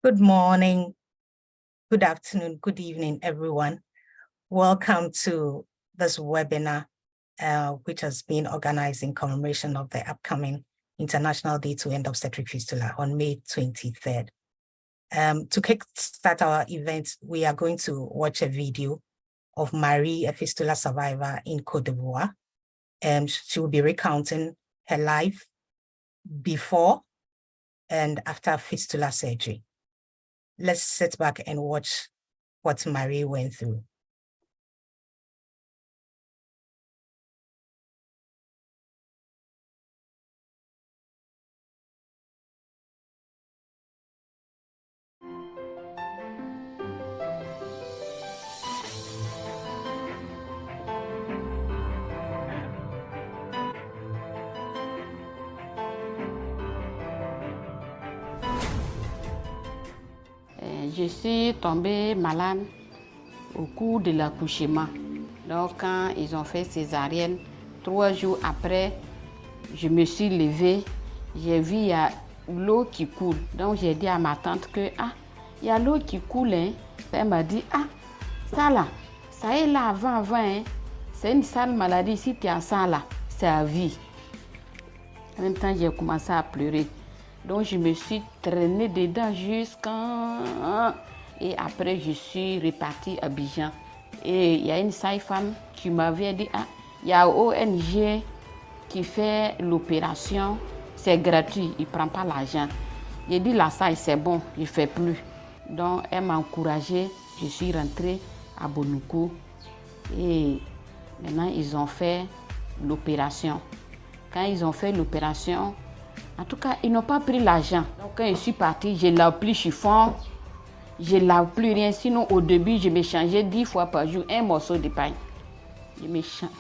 Good morning, good afternoon, good evening, everyone. Welcome to this webinar, which has been organized in commemoration of the upcoming International Day to End Obstetric Fistula on May 23rd. To kickstart our event, we are going to watch a video of Marie, a fistula survivor in Côte d'Ivoire. She will be recounting her life before and after fistula surgery. Let's sit back and watch what Marie went through. Je suis tombée malade au cours de l'accouchement. Donc, quand ils ont fait césarienne, 3 jours après, je me suis levée. J'ai vu il y a l'eau qui coule. Donc, j'ai dit à ma tante que, il y a l'eau qui coule. Hein. Elle m'a dit, ça là, ça est là avant, hein. C'est une sale maladie. Si tu as ça là, c'est à vie. En même temps, j'ai commencé à pleurer. Donc, je me suis traînée dedans jusqu'à... Et après, je suis repartie à Abidjan. Et il y a une sage-femme qui m'avait dit, il y a ONG qui fait l'opération, c'est gratuit, il ne prend pas l'argent. J'ai dit, la sage, c'est bon, je ne fais plus. Donc, elle m'a encouragée, je suis rentrée à Bonoukou. Et maintenant, ils ont fait l'opération. Quand ils ont fait l'opération, en tout cas, ils n'ont pas pris l'argent. Donc, quand je suis partie, je ne lave plus chiffon, je ne lave plus rien. Sinon, au début, je me changeais 10 fois par jour un morceau de pain. Je me change.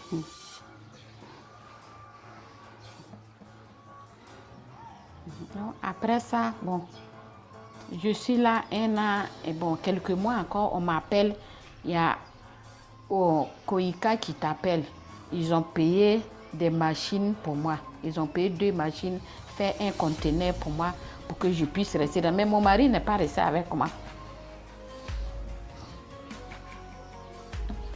Donc, après ça, bon, je suis là 1 an et bon, quelques mois encore, on m'appelle. Il y a Koika qui t'appelle. Ils ont payé des machines pour moi. Ils ont payé 2 machines, fait un conteneur pour moi pour que je puisse rester là. Mais mon mari n'est pas resté avec moi.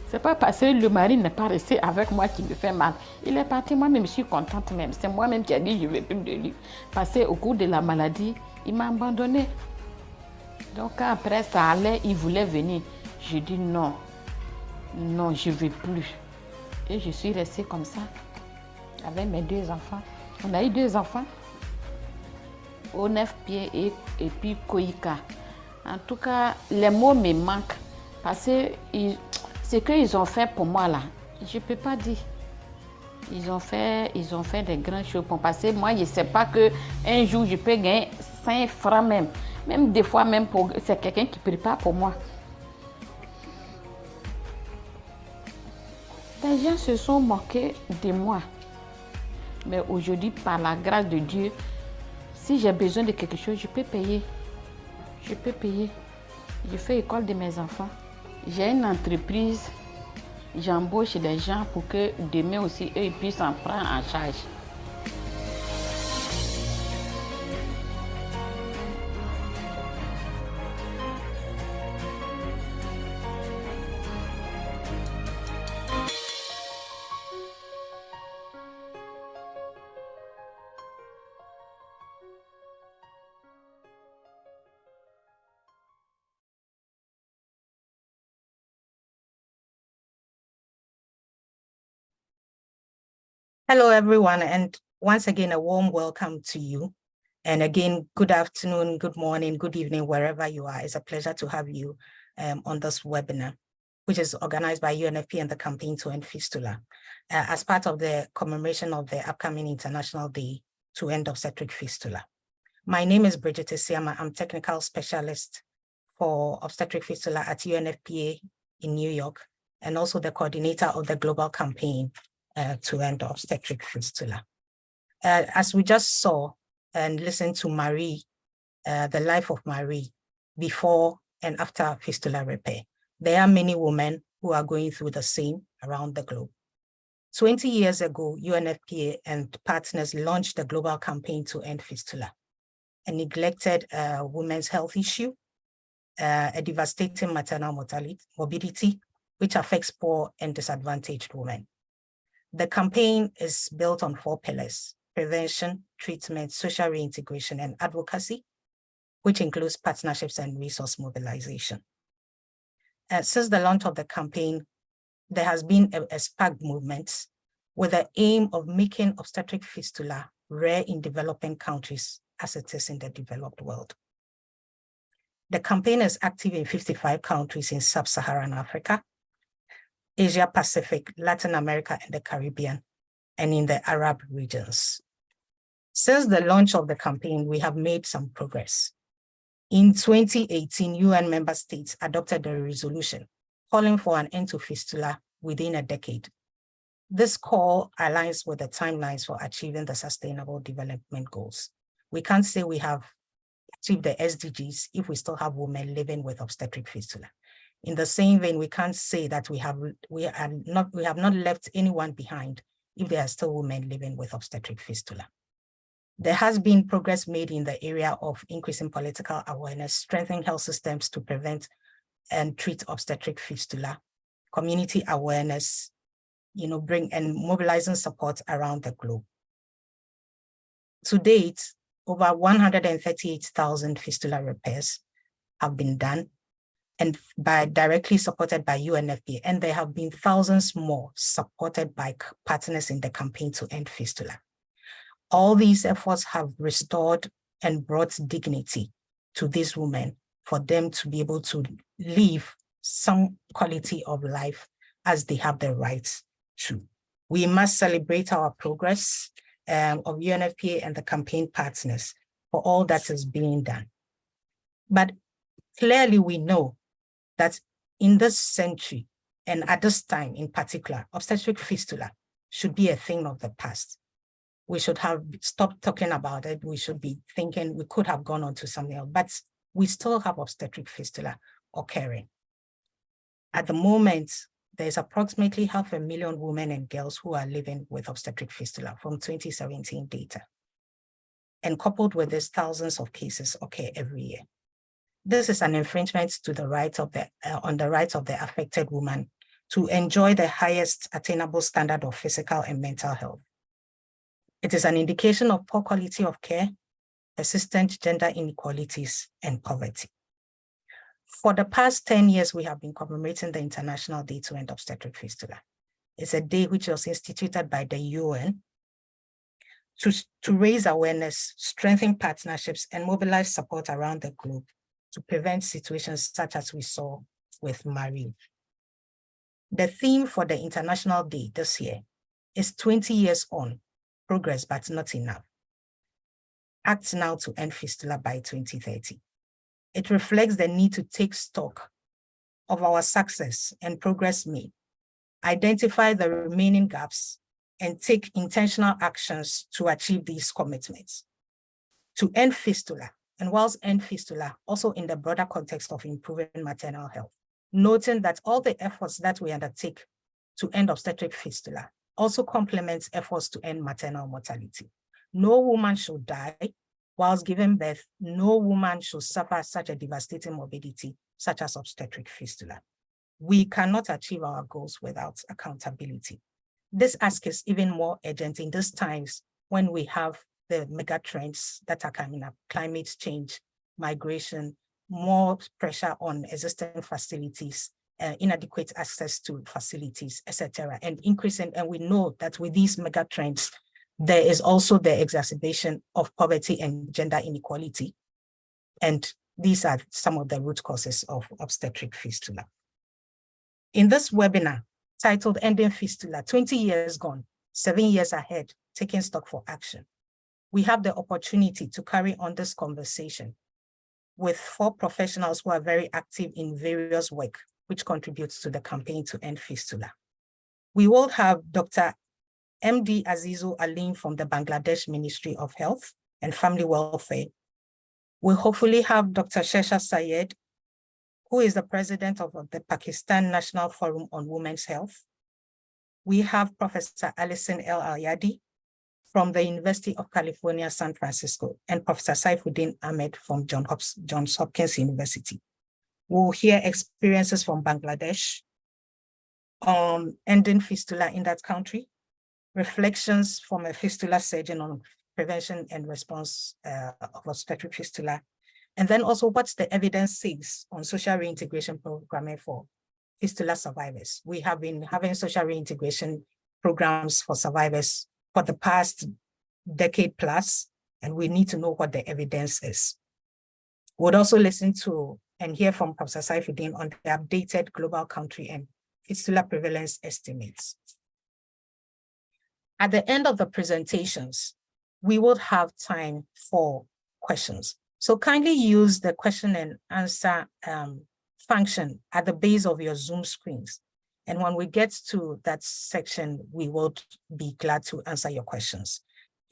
C'est pas parce que le mari n'est pas resté avec moi qui me fait mal. Il est parti, moi-même, je suis contente même. C'est moi-même qui ai dit je ne veux plus de lui. Parce qu'au cours de la maladie, il m'a abandonné. Donc après ça allait, il voulait venir. Je dis non, je ne veux plus. Et je suis restée comme ça, avec mes 2 enfants. On a eu 2 enfants, au 9 pieds et puis Koika. En tout cas, les mots me manquent parce que ce qu'ils ont fait pour moi là, je ne peux pas dire. Ils ont fait des grandes choses pour passer. Moi, je ne sais pas qu'un jour, je peux gagner 5 francs même. Même des fois, c'est quelqu'un qui prépare pour moi. Les gens se sont moqués de moi. Mais aujourd'hui, par la grâce de Dieu, si j'ai besoin de quelque chose, je peux payer. Je peux payer. Je fais l'école de mes enfants. J'ai une entreprise. J'embauche des gens pour que demain aussi, eux, ils puissent en prendre en charge. Hello, everyone, and once again, a warm welcome to you. And again, good afternoon, good morning, good evening, wherever you are. It's a pleasure to have you on this webinar, which is organized by UNFP and the Campaign to End Fistula, as part of the commemoration of the upcoming International Day to End Obstetric Fistula. My name is Bridget Isiama. I'm technical specialist for obstetric fistula at UNFPA in New York, and also the coordinator of the global campaign to end obstetric fistula. As we just saw and listened to Marie, the life of Marie before and after fistula repair, there are many women who are going through the same around the globe. 20 years ago, UNFPA and partners launched the global campaign to end fistula. a neglected women's health issue, a devastating maternal morbidity, which affects poor and disadvantaged women. The campaign is built on 4 pillars: prevention, treatment, social reintegration, and advocacy, which includes partnerships and resource mobilization. Since the launch of the campaign, there has been a spark movement with the aim of making obstetric fistula rare in developing countries as it is in the developed world. The campaign is active in 55 countries in sub-Saharan Africa, Asia Pacific, Latin America, and the Caribbean, and in the Arab regions. Since the launch of the campaign, we have made some progress. In 2018, UN member states adopted a resolution calling for an end to fistula within a decade. This call aligns with the timelines for achieving the Sustainable Development Goals. We can't say we have achieved the SDGs if we still have women living with obstetric fistula. In the same vein, we can't say that we have not left anyone behind if there are still women living with obstetric fistula. There has been progress made in the area of increasing political awareness, strengthening health systems to prevent and treat obstetric fistula, community awareness, bring and mobilizing support around the globe. To date, over 138,000 fistula repairs have been done and directly supported by UNFPA, and there have been thousands more supported by partners in the campaign to end fistula. All these efforts have restored and brought dignity to these women for them to be able to live some quality of life as they have the rights to. We must celebrate our progress of UNFPA and the campaign partners for all that is being done. But clearly we know that in this century, and at this time in particular, obstetric fistula should be a thing of the past. We should have stopped talking about it. We should be thinking we could have gone on to something else, but we still have obstetric fistula occurring. At the moment, there's approximately 500,000 women and girls who are living with obstetric fistula from 2017 data. And coupled with this, thousands of cases occur every year. This is an infringement to the rights of on the rights of the affected woman to enjoy the highest attainable standard of physical and mental health. It is an indication of poor quality of care, persistent gender inequalities, and poverty. For the past 10 years, we have been commemorating the International Day to End Obstetric Fistula. It's a day which was instituted by the UN to raise awareness, strengthen partnerships, and mobilize support around the globe to prevent situations such as we saw with Marie. The theme for the International Day this year is 20 years on, progress but not enough. Act now to end fistula by 2030. It reflects the need to take stock of our success and progress made, identify the remaining gaps, and take intentional actions to achieve these commitments. To end fistula, and whilst end fistula, also in the broader context of improving maternal health, noting that all the efforts that we undertake to end obstetric fistula also complements efforts to end maternal mortality. No woman should die whilst giving birth. No woman should suffer such a devastating morbidity, such as obstetric fistula. We cannot achieve our goals without accountability. This ask is even more urgent in these times when we have the mega trends that are coming up: climate change, migration, more pressure on existing facilities, inadequate access to facilities, etc., and increasing. And we know that with these mega trends, there is also the exacerbation of poverty and gender inequality. And these are some of the root causes of obstetric fistula. In this webinar titled Ending Fistula, 20 years gone, 7 years ahead, taking stock for action, we have the opportunity to carry on this conversation with 4 professionals who are very active in various work which contributes to the campaign to end fistula. We will have Dr. MD Azizul Alim from the Bangladesh Ministry of Health and Family Welfare. We'll hopefully have Dr. Shesha Sayed, who is the president of the Pakistan National Forum on Women's Health. We have Professor Alison El Ayadi from the University of California, San Francisco, and Professor Saifuddin Ahmed from Johns Hopkins University. We'll hear experiences from Bangladesh on ending fistula in that country, reflections from a fistula surgeon on prevention and response of obstetric fistula, and then also what the evidence says on social reintegration programming for fistula survivors. We have been having social reintegration programs for survivors for the past decade plus, and we need to know what the evidence is. We'll also listen to and hear from Professor Saifuddin on the updated global country and fistula prevalence estimates. At the end of the presentations, we will have time for questions. So kindly use the question and answer function at the base of your Zoom screens. And when we get to that section, we will be glad to answer your questions.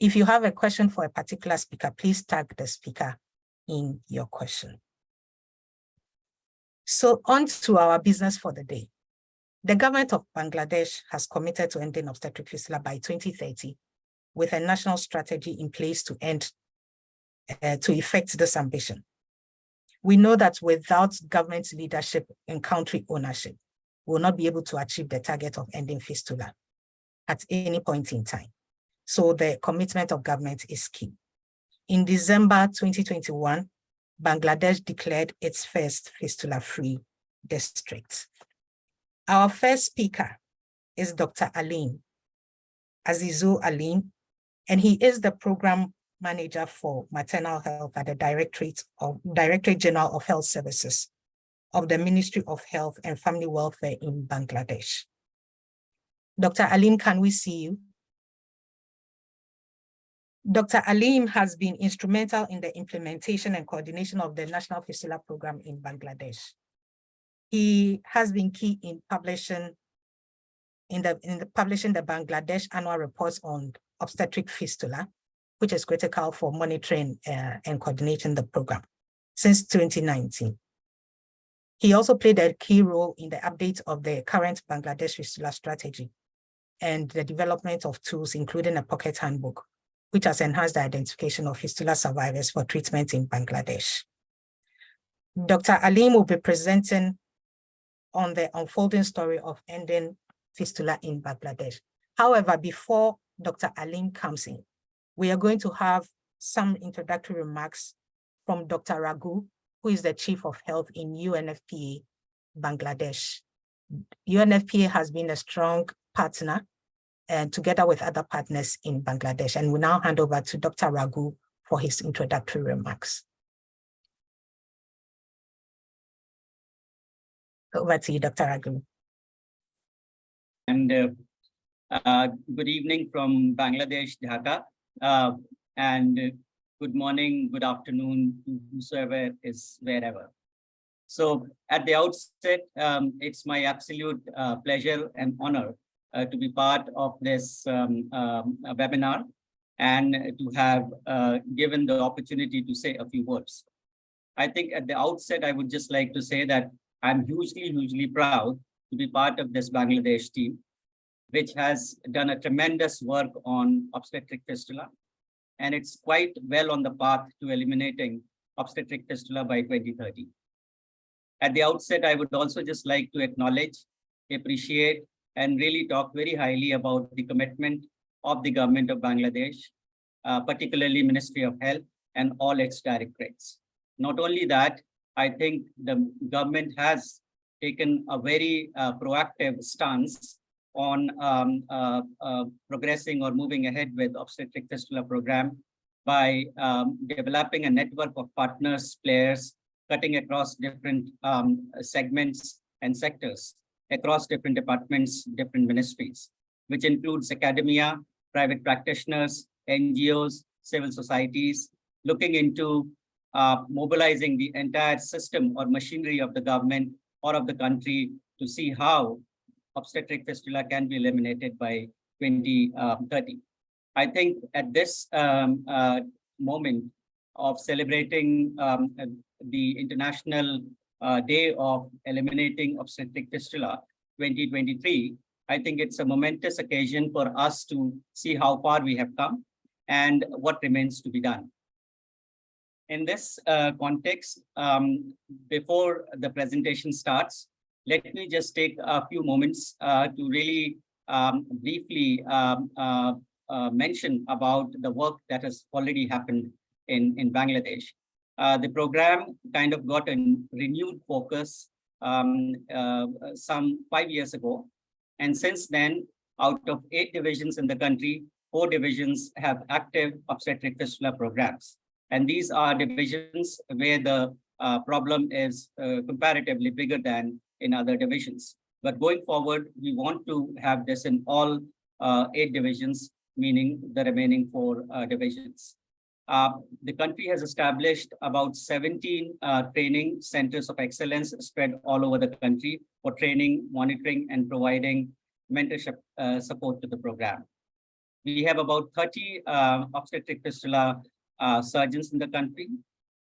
If you have a question for a particular speaker, please tag the speaker in your question. So on to our business for the day. The government of Bangladesh has committed to ending obstetric fistula by 2030 with a national strategy in place to effect this ambition. We know that without government leadership and country ownership, we will not be able to achieve the target of ending fistula at any point in time. So the commitment of government is key. In December 2021, Bangladesh declared its first fistula-free district. Our first speaker is Dr. Azizul Alim, and he is the program manager for maternal health at the Directorate General of Health Services of the Ministry of Health and Family Welfare in Bangladesh. Dr. Alim, can we see you? Dr. Alim has been instrumental in the implementation and coordination of the National Fistula Program in Bangladesh. He has been key in publishing the Bangladesh annual reports on obstetric fistula, which is critical for monitoring and coordinating the program since 2019. He also played a key role in the update of the current Bangladesh fistula strategy and the development of tools, including a pocket handbook, which has enhanced the identification of fistula survivors for treatment in Bangladesh. Dr. Alim will be presenting on the unfolding story of ending fistula in Bangladesh. However, before Dr. Alim comes in, we are going to have some introductory remarks from Dr. Raghu, who is the Chief of Health in UNFPA Bangladesh. UNFPA has been a strong partner and together with other partners in Bangladesh. And we now hand over to Dr. Raghu for his introductory remarks. Over to you, Dr. Raghu. And good evening from Bangladesh, Dhaka, and good morning, good afternoon to whosoever is wherever. So at the outset, it's my absolute pleasure and honor to be part of this webinar and to have given the opportunity to say a few words. I think at the outset, I would just like to say that I'm hugely proud to be part of this Bangladesh team, which has done a tremendous work on obstetric fistula. And it's quite well on the path to eliminating obstetric fistula by 2030. At the outset, I would also just like to acknowledge, appreciate, and really talk very highly about the commitment of the government of Bangladesh, particularly Ministry of Health and all its directorates. Not only that, I think the government has taken a very proactive stance on progressing or moving ahead with obstetric fistula program by developing a network of partners, players, cutting across different segments and sectors, across different departments, different ministries, which includes academia, private practitioners, NGOs, civil societies, looking into mobilizing the entire system or machinery of the government or of the country to see how obstetric fistula can be eliminated by 2030. I think at this moment of celebrating the International Day of Eliminating Obstetric Fistula 2023, I think it's a momentous occasion for us to see how far we have come and what remains to be done. In this context, before the presentation starts, let me just take a few moments to really briefly mention about the work that has already happened in Bangladesh. The program kind of got a renewed focus some 5 years ago. And since then, out of 8 divisions in the country, 4 divisions have active obstetric fistula programs. And these are divisions where the problem is comparatively bigger than in other divisions. But going forward, we want to have this in all 8 divisions, meaning the remaining 4 divisions. The country has established about 17 training centers of excellence spread all over the country for training, monitoring, and providing mentorship support to the program. We have about 30 obstetric fistula surgeons in the country.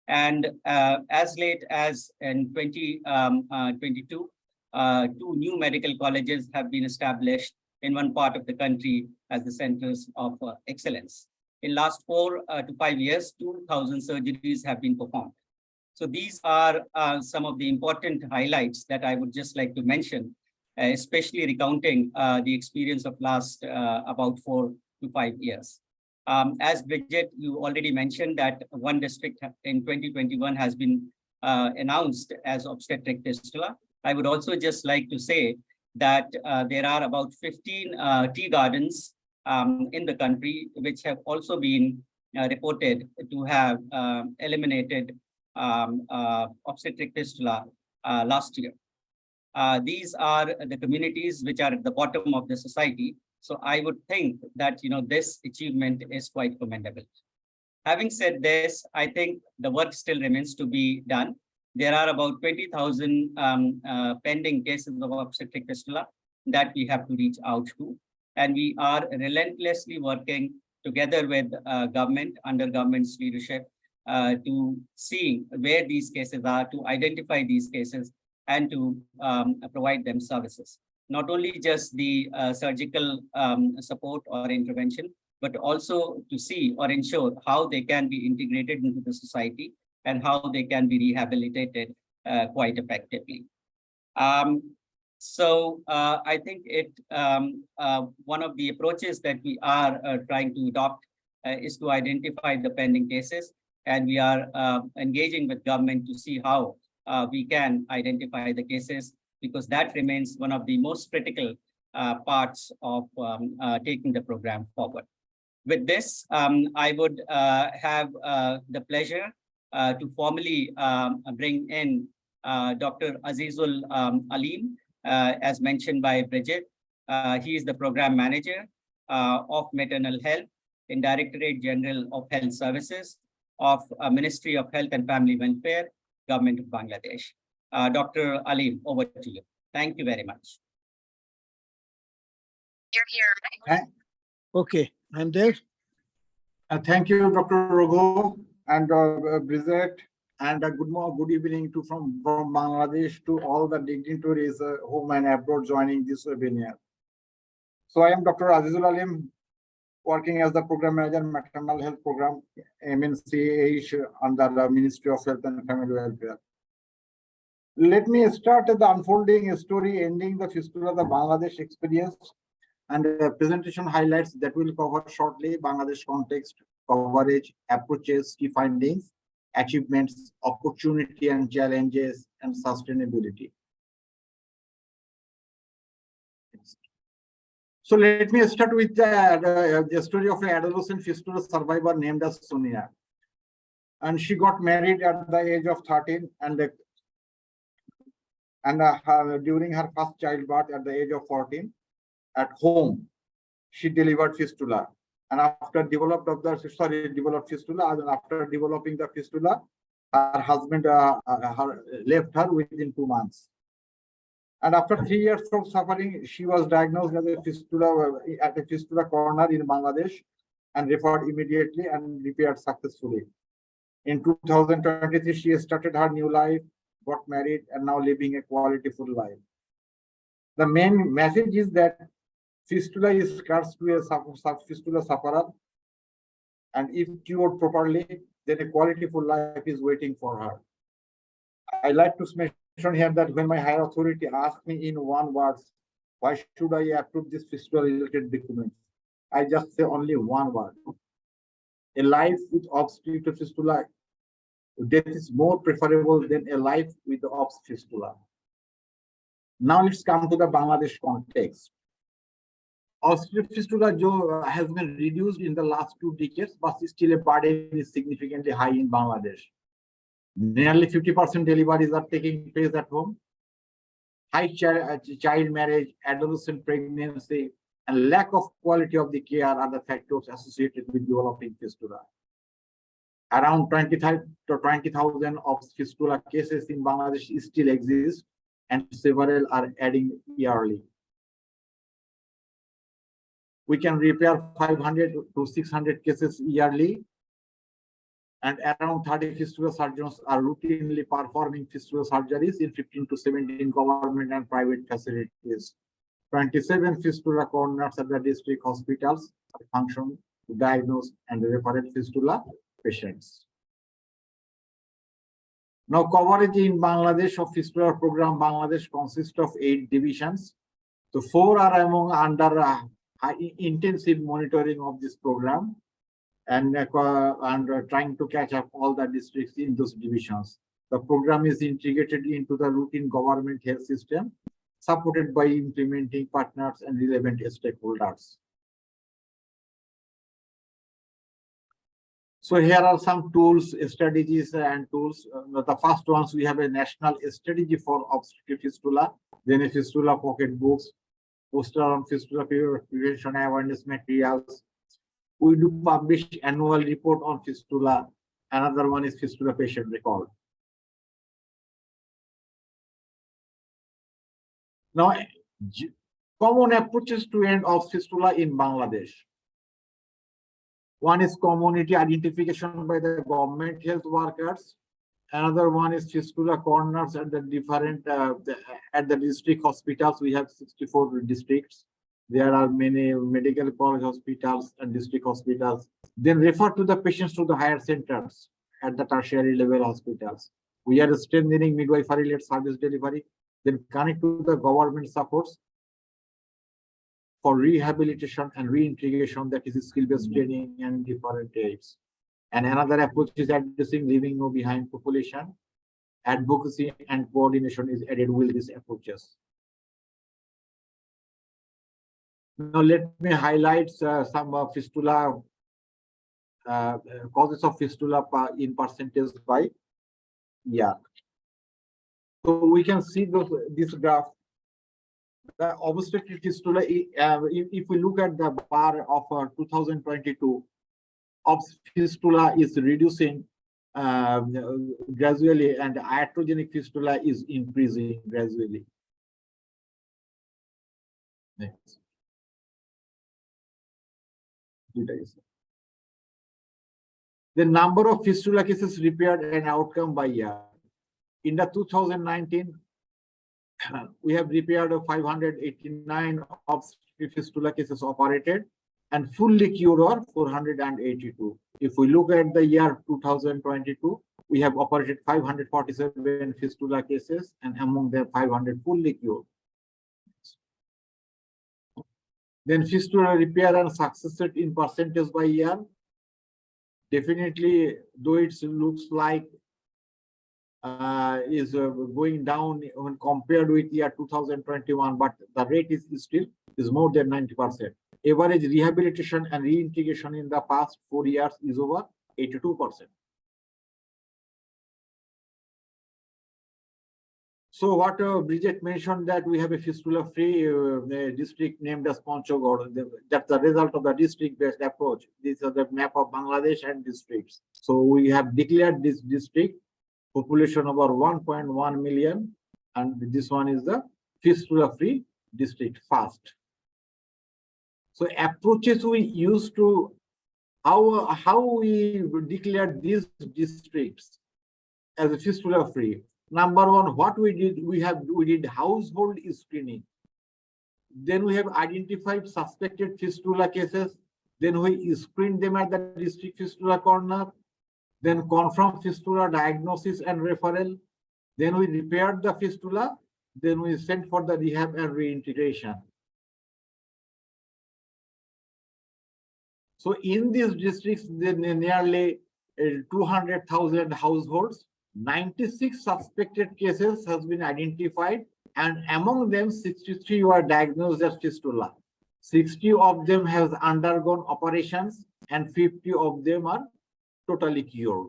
And as late as in 2022, 2 new medical colleges have been established in one part of the country as the centers of excellence. In last 4 to 5 years, 2,000 surgeries have been performed. So these are some of the important highlights that I would just like to mention, especially recounting the experience of last about 4 to 5 years. As Bridget, you already mentioned that one district in 2021 has been announced as obstetric fistula. I would also just like to say that there are about 15 tea gardens in the country, which have also been reported to have eliminated obstetric fistula last year. These are the communities which are at the bottom of the society. So I would think that this achievement is quite commendable. Having said this, I think the work still remains to be done. There are about 20,000 pending cases of obstetric fistula that we have to reach out to. And we are relentlessly working together with government, under government's leadership, to see where these cases are, to identify these cases, and to provide them services. Not only just the surgical support or intervention, but also to see or ensure how they can be integrated into the society and how they can be rehabilitated quite effectively. So I think one of the approaches that we are trying to adopt is to identify the pending cases, and we are engaging with government to see how we can identify the cases, because that remains one of the most critical parts of taking the program forward. With this, I would have the pleasure to formally bring in Dr. Azizul Alim, as mentioned by Bridget. He is the program manager of maternal health in Directorate General of Health Services of Ministry of Health and Family Welfare, Government of Bangladesh. Dr. Alim, over to you. Thank you very much. You're here, right? Okay, I'm there. Thank you, Dr. Raghu and Bridget, and good evening to from Bangladesh to all the dignitaries home and abroad joining this webinar. So I am Dr. Azizul Alim, working as the program manager, maternal health program, MNCH, under the Ministry of Health and Family Welfare. Let me start the unfolding story, ending the fistula, the Bangladesh experience, and the presentation highlights that will cover shortly Bangladesh context, coverage, approaches, key findings, achievements, opportunity and challenges, and sustainability. So let me start with the story of an adolescent fistula survivor named as Sonia. And she got married at the age of 13, and during her first childbirth at the age of 14, at home, she delivered fistula. And after developing the fistula, her husband left her within 2 months. And after 3 years of suffering, she was diagnosed as a fistula at a fistula corner in Bangladesh and referred immediately and repaired successfully. In 2023, she started her new life, got married, and now living a quality full life. The main message is that fistula is cursed to a fistula sufferer. And if cured properly, then a quality for life is waiting for her. I like to mention here that when my higher authority asked me in one word, why should I approve this fistula-related document? I just say only one word. A life with obstructed fistula, death is more preferable than a life with the obstructed fistula. Now let's come to the Bangladesh context. Obstructed fistula has been reduced in the last 2 decades, but still a burden is significantly high in Bangladesh. Nearly 50% deliveries are taking place at home. High child marriage, adolescent pregnancy, and lack of quality of the care are the factors associated with developing fistula. Around 20,000 of fistula cases in Bangladesh still exist, and several are adding yearly. We can repair 500 to 600 cases yearly, and around 30 fistula surgeons are routinely performing fistula surgeries in 15 to 17 government and private facilities. 27 fistula corners at the district hospitals function to diagnose and refer fistula patients. Now, coverage in Bangladesh of fistula program Bangladesh consists of 8 divisions. So 4 are among under intensive monitoring of this program, and trying to catch up all the districts in those divisions. The program is integrated into the routine government health system, supported by implementing partners and relevant stakeholders. So here are some tools, strategies, and tools. The first ones, we have a national strategy for obstetric fistula, then a fistula pocket books, poster on fistula prevention awareness materials. We do publish annual report on fistula. Another one is fistula patient record. Now, common approaches to end of fistula in Bangladesh. One is community identification by the government health workers. Another one is fistula corners at the different at the district hospitals. We have 64 districts. There are many medical college hospitals and district hospitals. Then refer to the patients to the higher centers at the tertiary level hospitals. We are strengthening midwifery-led service delivery. Then connect to the government supports for rehabilitation and reintegration, that is skill-based training and different aids. And another approach is addressing leaving no behind population. Advocacy and coordination is added with these approaches. Now let me highlight some fistula causes of fistula in percentage by year. So we can see this graph. The obstetric fistula, if we look at the bar of 2022, fistula is reducing gradually, and iatrogenic fistula is increasing gradually. Next. The number of fistula cases repaired and outcome by year. In the 2019, we have repaired 589 obstetric fistula cases operated, and fully cured are 482. If we look at the year 2022, we have operated 547 fistula cases, and among them 500 fully cured. Then fistula repair and success rate in percentage by year. Definitely, though it looks like is going down when compared with year 2021, but the rate is still more than 90%. Average rehabilitation and reintegration in the past 4 years is over 82%. So what Bridget mentioned, that we have a fistula-free district named as Panchagod. That's the result of the district-based approach. This is the map of Bangladesh and districts. So we have declared this district, population over 1.1 million, and this one is the fistula-free district first. So approaches we use to how we declare these districts as a fistula-free. Number one, what we did, we did household screening. Then we have identified suspected fistula cases. Then we screen them at the district fistula corner, then confirm fistula diagnosis and referral. Then we repaired the fistula, then we sent for the rehab and reintegration. So in these districts, there are nearly 200,000 households. 96 suspected cases has been identified, and among them, 63 were diagnosed as fistula. 60 of them have undergone operations, and 50 of them are totally cured.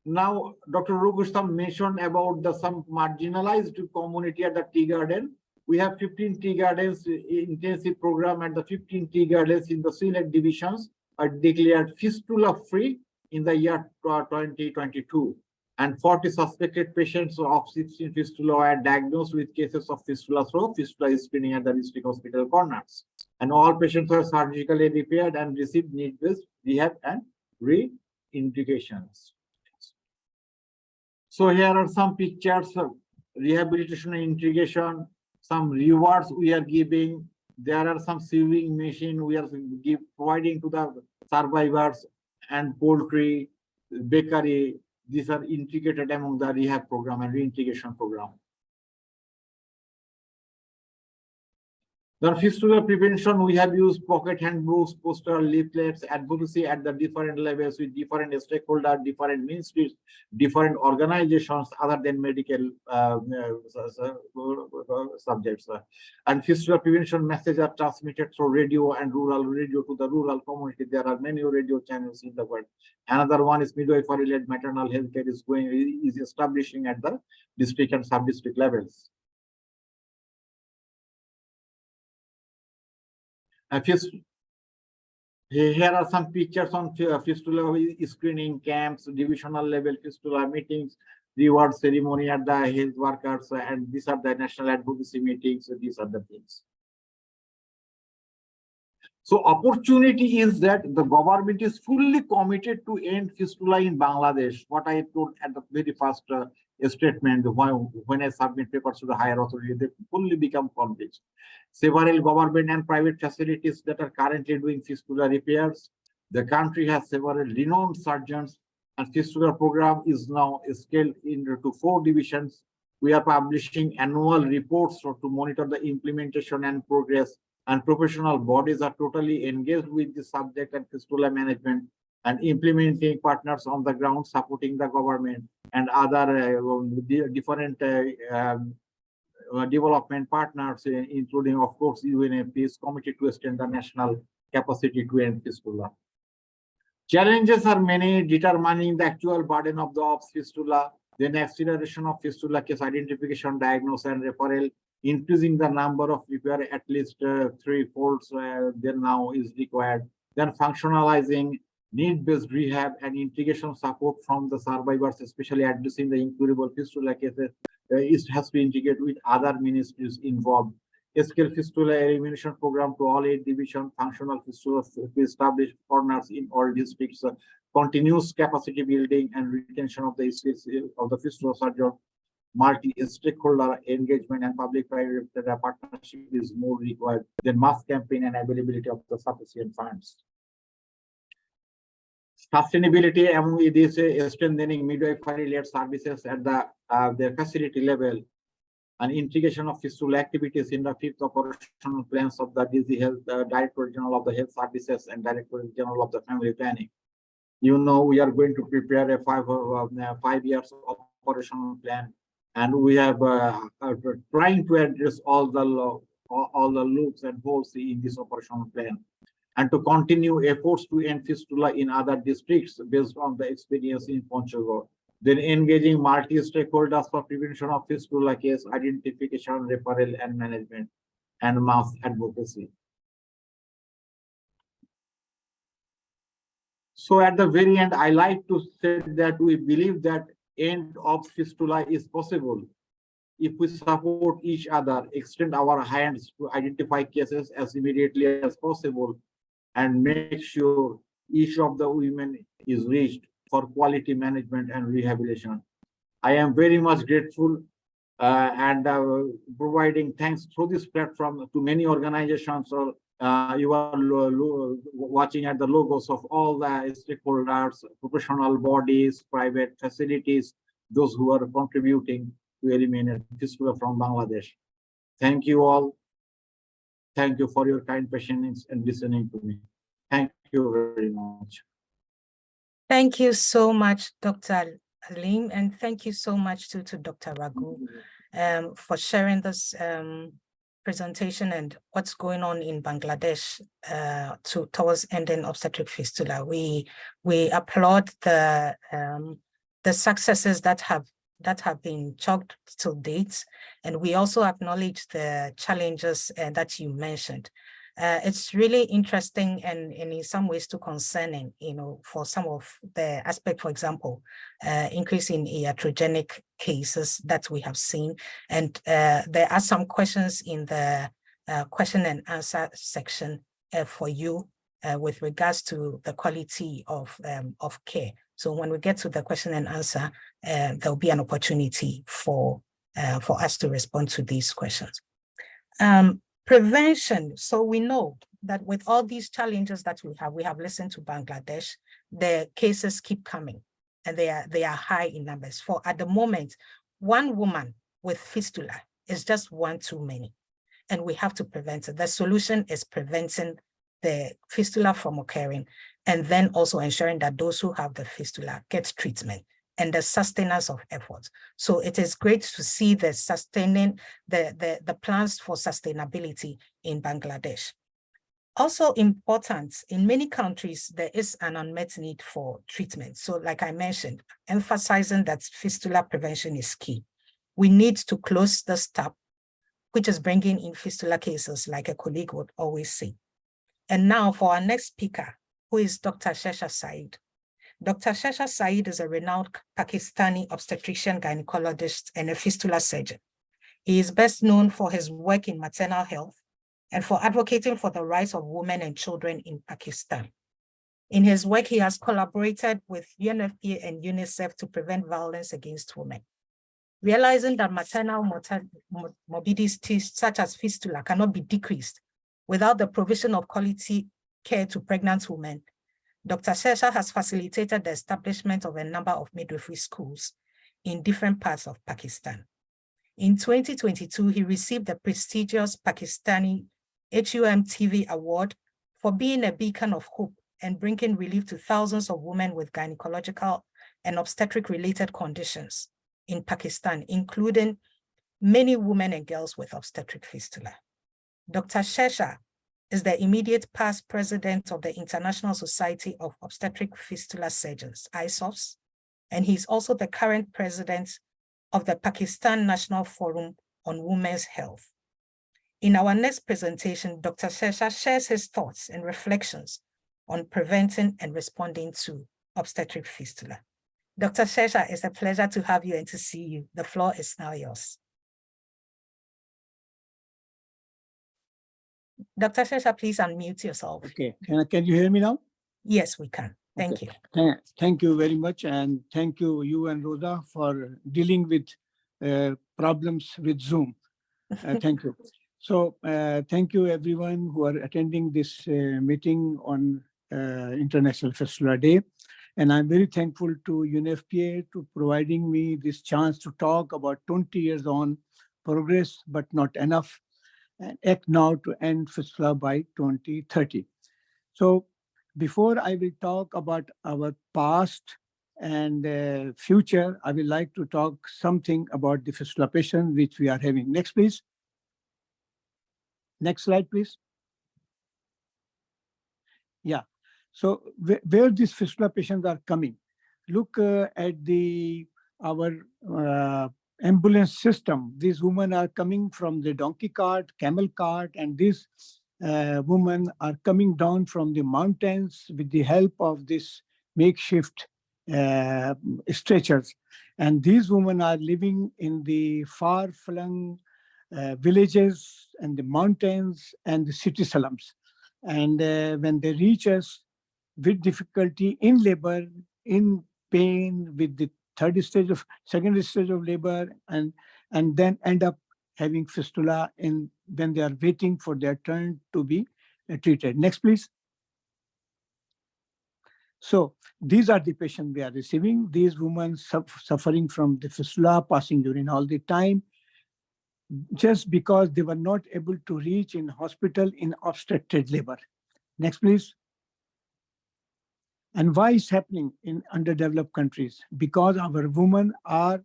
Now, Dr. Rugustam mentioned about some marginalized community at the tea garden. We have 15 tea gardens intensive program, and the 15 tea gardens in the select divisions are declared fistula free in the year 2022. And 40 suspected patients of 16 fistula are diagnosed with cases of fistula through fistula screening at the district hospital corners. And all patients were surgically repaired and received need-based rehab and reintegrations. So here are some pictures of rehabilitation and integration, some rewards we are giving. There are some sewing machine we are providing to the survivors, and poultry, bakery. These are integrated among the rehab program and reintegration program. The fistula prevention, we have used pocket handbooks, poster leaflets, advocacy at the different levels with different stakeholders, different ministries, different organizations other than medical subjects. And fistula prevention messages are transmitted through radio and rural radio to the rural community. There are many radio channels in the world. Another one is midwifery-led maternal health care is establishing at the district and sub-district levels. Here are some pictures on fistula screening camps, divisional level fistula meetings, reward ceremony at the health workers, and these are the national advocacy meetings. So these are the things. So opportunity is that the government is fully committed to end fistula in Bangladesh. What I told at the very first statement, when I submit papers to the higher authority, they fully become convinced. Several government and private facilities that are currently doing fistula repairs. The country has several renowned surgeons, and fistula program is now scaled into 4 divisions. We are publishing annual reports to monitor the implementation and progress, and professional bodies are totally engaged with the subject and fistula management, and implementing partners on the ground supporting the government and other different development partners, including, of course, UNFP is committed to extend the national capacity to end fistula. Challenges are many, determining the actual burden of the obs fistula, then acceleration of fistula case identification, diagnosis, and referral, increasing the number of repair at least 3-fold then now is required, then functionalizing need-based rehab and integration support from the survivors, especially addressing the incurable fistula cases, has to be integrated with other ministries involved. Scale fistula elimination program to all 8 divisions, functional fistula to establish corners in all districts, continuous capacity building and retention of the skills of the fistula surgeon, multi-stakeholder engagement and public-private partnership is more required than mass campaign and availability of the sufficient funds. Sustainability among this strengthening midwifery-led services at the facility level, and integration of fistula activities in the 5th operational plans of the DG Health, Director General of the Health Services and Director General of the Family Planning. You know, we are going to prepare a 5 years operational plan, and we have trying to address all the loops and holes in this operational plan, and to continue efforts to end fistula in other districts based on the experience in Ponchagor. Then engaging multi-stakeholders for prevention of fistula case identification, referral, and management, and mass advocacy. So at the very end, I like to say that we believe that end of fistula is possible if we support each other, extend our hands to identify cases as immediately as possible, and make sure each of the women is reached for quality management and rehabilitation. I am very much grateful and providing thanks through this platform to many organizations. So you are watching at the logos of all the stakeholders, professional bodies, private facilities, those who are contributing to eliminate fistula from Bangladesh. Thank you all. Thank you for your kind patience and listening to me. Thank you very much. Thank you so much, Dr. Alim, and thank you so much to Dr. Raghu for sharing this presentation and what's going on in Bangladesh towards ending obstetric fistula. We applaud the successes that have been chalked to date, and we also acknowledge the challenges that you mentioned. It's really interesting and in some ways too concerning, for some of the aspect, for example, increase in iatrogenic cases that we have seen. And there are some questions in the question and answer section for you with regards to the quality of care. So when we get to the question and answer, there'll be an opportunity for us to respond to these questions. Prevention. So we know that with all these challenges that we have listened to Bangladesh, the cases keep coming and they are high in numbers. For at the moment, one woman with fistula is just one too many, and we have to prevent it. The solution is preventing the fistula from occurring, and then also ensuring that those who have the fistula get treatment and the sustenance of efforts. So it is great to see the sustaining, the plans for sustainability in Bangladesh. Also important, in many countries, there is an unmet need for treatment. So like I mentioned, emphasizing that fistula prevention is key. We need to close the tap, which is bringing in fistula cases, like a colleague would always say. And now for our next speaker, who is Dr. Shesha Saeed. Dr. Shesha Saeed is a renowned Pakistani obstetrician gynecologist and a fistula surgeon. He is best known for his work in maternal health and for advocating for the rights of women and children in Pakistan. In his work, he has collaborated with UNFPA and UNICEF to prevent violence against women. Realizing that maternal morbidities such as fistula cannot be decreased without the provision of quality care to pregnant women, Dr. Shesha has facilitated the establishment of a number of midwifery schools in different parts of Pakistan. In 2022, he received the prestigious Pakistani HUM-TV award for being a beacon of hope and bringing relief to thousands of women with gynecological and obstetric-related conditions in Pakistan, including many women and girls with obstetric fistula. Dr. Shesha is the immediate past president of the International Society of Obstetric Fistula Surgeons, ISOFS, and he's also the current president of the Pakistan National Forum on Women's Health. In our next presentation, Dr. Shesha shares his thoughts and reflections on preventing and responding to obstetric fistula. Dr. Shesha, it's a pleasure to have you and to see you. The floor is now yours. Dr. Shesha, please unmute yourself. Okay, can you hear me now? Yes, we can. Thank you. Thank you very much, and thank you and Rosa for dealing with problems with Zoom. Thank you. So thank you everyone who are attending this meeting on International Fistula Day. And I'm very thankful to UNFPA to providing me this chance to talk about 20 years on progress, but not enough, and act now to end fistula by 2030. So before I will talk about our past and future, I would like to talk something about the fistula patient which we are having. Next, please. Next slide, please. Yeah. So where these fistula patients are coming, look at our ambulance system. These women are coming from the donkey cart, camel cart, and these women are coming down from the mountains with the help of this makeshift stretchers. And these women are living in the far-flung villages and the mountains and the city slums. And when they reach us with difficulty in labor, in pain, with the second stage of labor, and and then end up having fistula when they are waiting for their turn to be treated. Next, please. So these are the patients we are receiving. These women suffering from the fistula, passing urine all the time, just because they were not able to reach in hospital in obstructed labor. Next, please. And why is happening in underdeveloped countries? Because our women are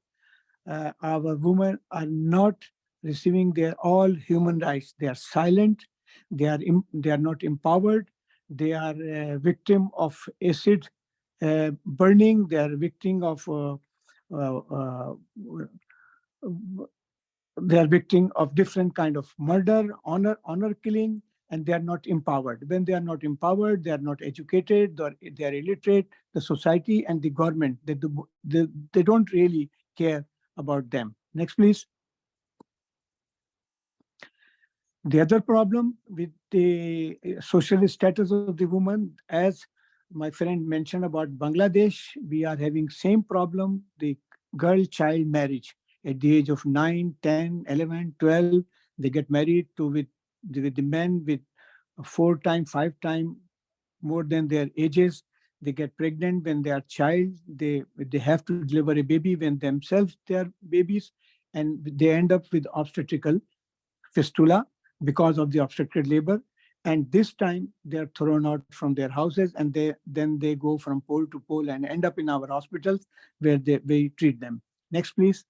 not receiving their all human rights. They are silent. They are not empowered. They are victim of acid burning. They are victim of different kind of murder, honor killing, and they are not empowered. When they are not empowered, they are not educated, they are illiterate. The society and the government, they don't really care about them. Next, please. The other problem with the social status of the woman, as my friend mentioned about Bangladesh, we are having same problem, the girl-child marriage. At the age of 9, 10, 11, 12, they get married with the men with 4 times, 5 times more than their ages. They get pregnant when they are child. They have to deliver a baby when themselves they are babies, and they end up with obstetrical fistula because of the obstructed labor. And this time they are thrown out from their houses, and then they go from pole to pole and end up in our hospitals where we treat them. Next, please.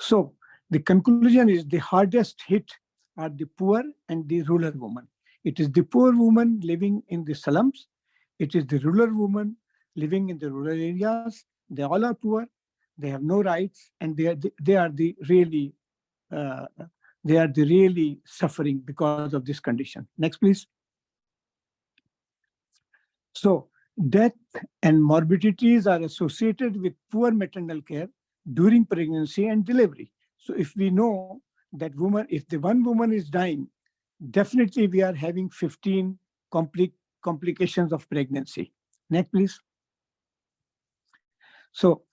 So the conclusion is the hardest hit are the poor and the rural women. It is the poor woman living in the slums. It is the rural woman living in the rural areas. They all are poor. They have no rights, and they are the really suffering because of this condition. Next, please. So death and morbidities are associated with poor maternal care during pregnancy and delivery. So if we know that if the one woman is dying, definitely we are having 15 complications of pregnancy. Next, please. So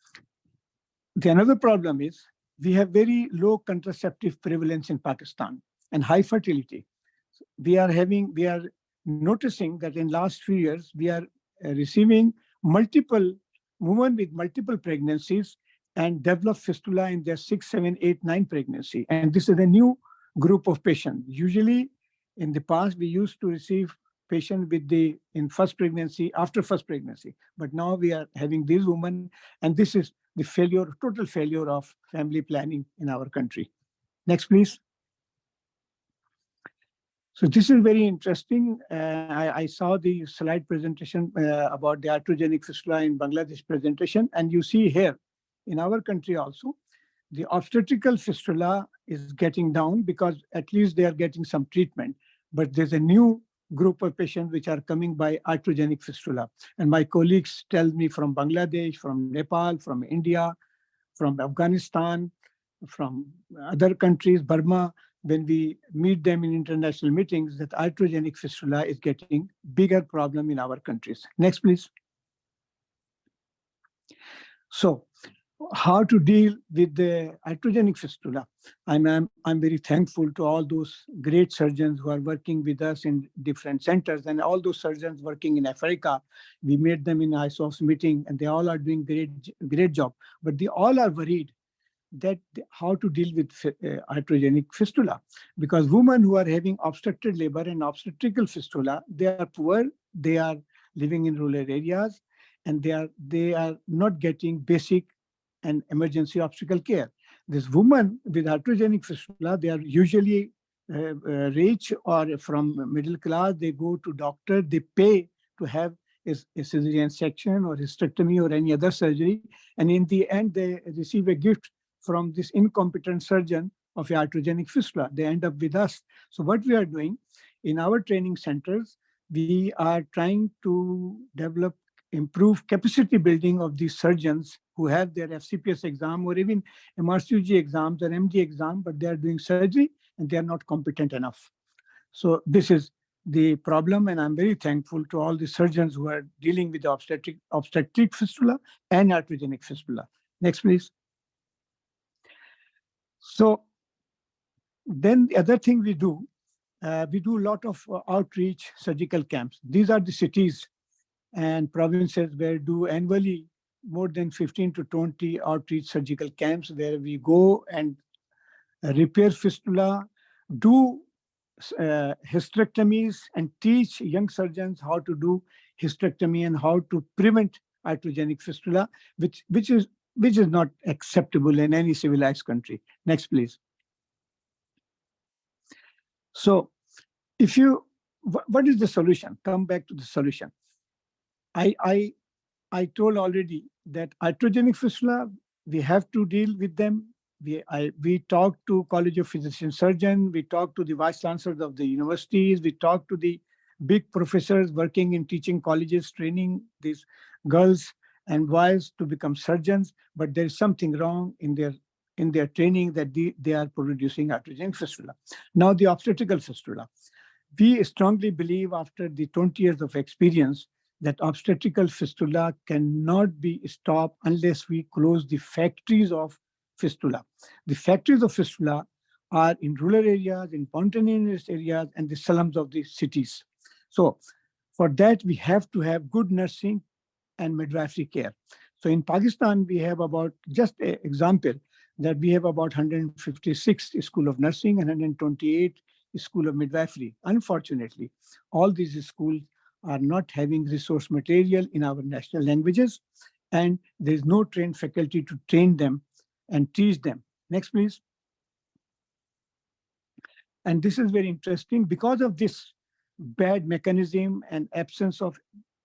the another problem is we have very low contraceptive prevalence in Pakistan and high fertility. We are noticing that in last few years, we are receiving multiple women with multiple pregnancies and develop fistula in their 6, 7, 8, 9 pregnancy. And this is a new group of patients. Usually in the past, we used to receive patients in first pregnancy, after first pregnancy. But now we are having these women, and this is the total failure of family planning in our country. Next, please. So this is very interesting. I saw the slide presentation about the iatrogenic fistula in Bangladesh presentation, and you see here in our country also, the obstetrical fistula is getting down because at least they are getting some treatment. But there's a new group of patients which are coming by iatrogenic fistula. And my colleagues tell me from Bangladesh, from Nepal, from India, from Afghanistan, from other countries, Burma, when we meet them in international meetings, that iatrogenic fistula is getting bigger problem in our countries. Next, please. So how to deal with the iatrogenic fistula? I'm very thankful to all those great surgeons who are working with us in different centers, and all those surgeons working in Africa. We made them in ISOS meeting, and they all are doing great job. But they all are worried that how to deal with iatrogenic fistula, because women who are having obstructed labor and obstetrical fistula, they are poor, they are living in rural areas, and they are not getting basic and emergency obstetrical care. This woman with iatrogenic fistula, they are usually rich or from middle class. They go to doctor, they pay to have a cesarean section or hysterectomy or any other surgery, and in the end they receive a gift from this incompetent surgeon of iatrogenic fistula. They end up with us. So what we are doing in our training centers, we are trying to improve capacity building of these surgeons who have their FCPS exam or even MRCG exams or MD exam, but they are doing surgery and they are not competent enough. So this is the problem, and I'm very thankful to all the surgeons who are dealing with the obstetric fistula and iatrogenic fistula. Next, please. So then the other thing we do a lot of outreach surgical camps. These are the cities and provinces where do annually more than 15 to 20 outreach surgical camps where we go and repair fistula, do hysterectomies, and teach young surgeons how to do hysterectomy and how to prevent iatrogenic fistula, which is not acceptable in any civilized country. Next, please. So if you, what is the solution? Come back to the solution. I told already that iatrogenic fistula, we have to deal with them. We talk to College of Physician Surgeon, we talk to the vice chancellors of the universities, we talk to the big professors working in teaching colleges, training these girls and boys to become surgeons, but there is something wrong in their training that they are producing iatrogenic fistula. Now the obstetrical fistula. We strongly believe after the 20 years of experience that obstetrical fistula cannot be stopped unless we close the factories of fistula. The factories of fistula are in rural areas, in mountainous areas, and the slums of the cities. So for that, we have to have good nursing and midwifery care. So in Pakistan, we have about, just an example, that we have about 156 School of Nursing and 128 School of Midwifery. Unfortunately, all these schools are not having resource material in our national languages, and there is no trained faculty to train them and teach them. Next, please. And this is very interesting. Because of this bad mechanism and absence of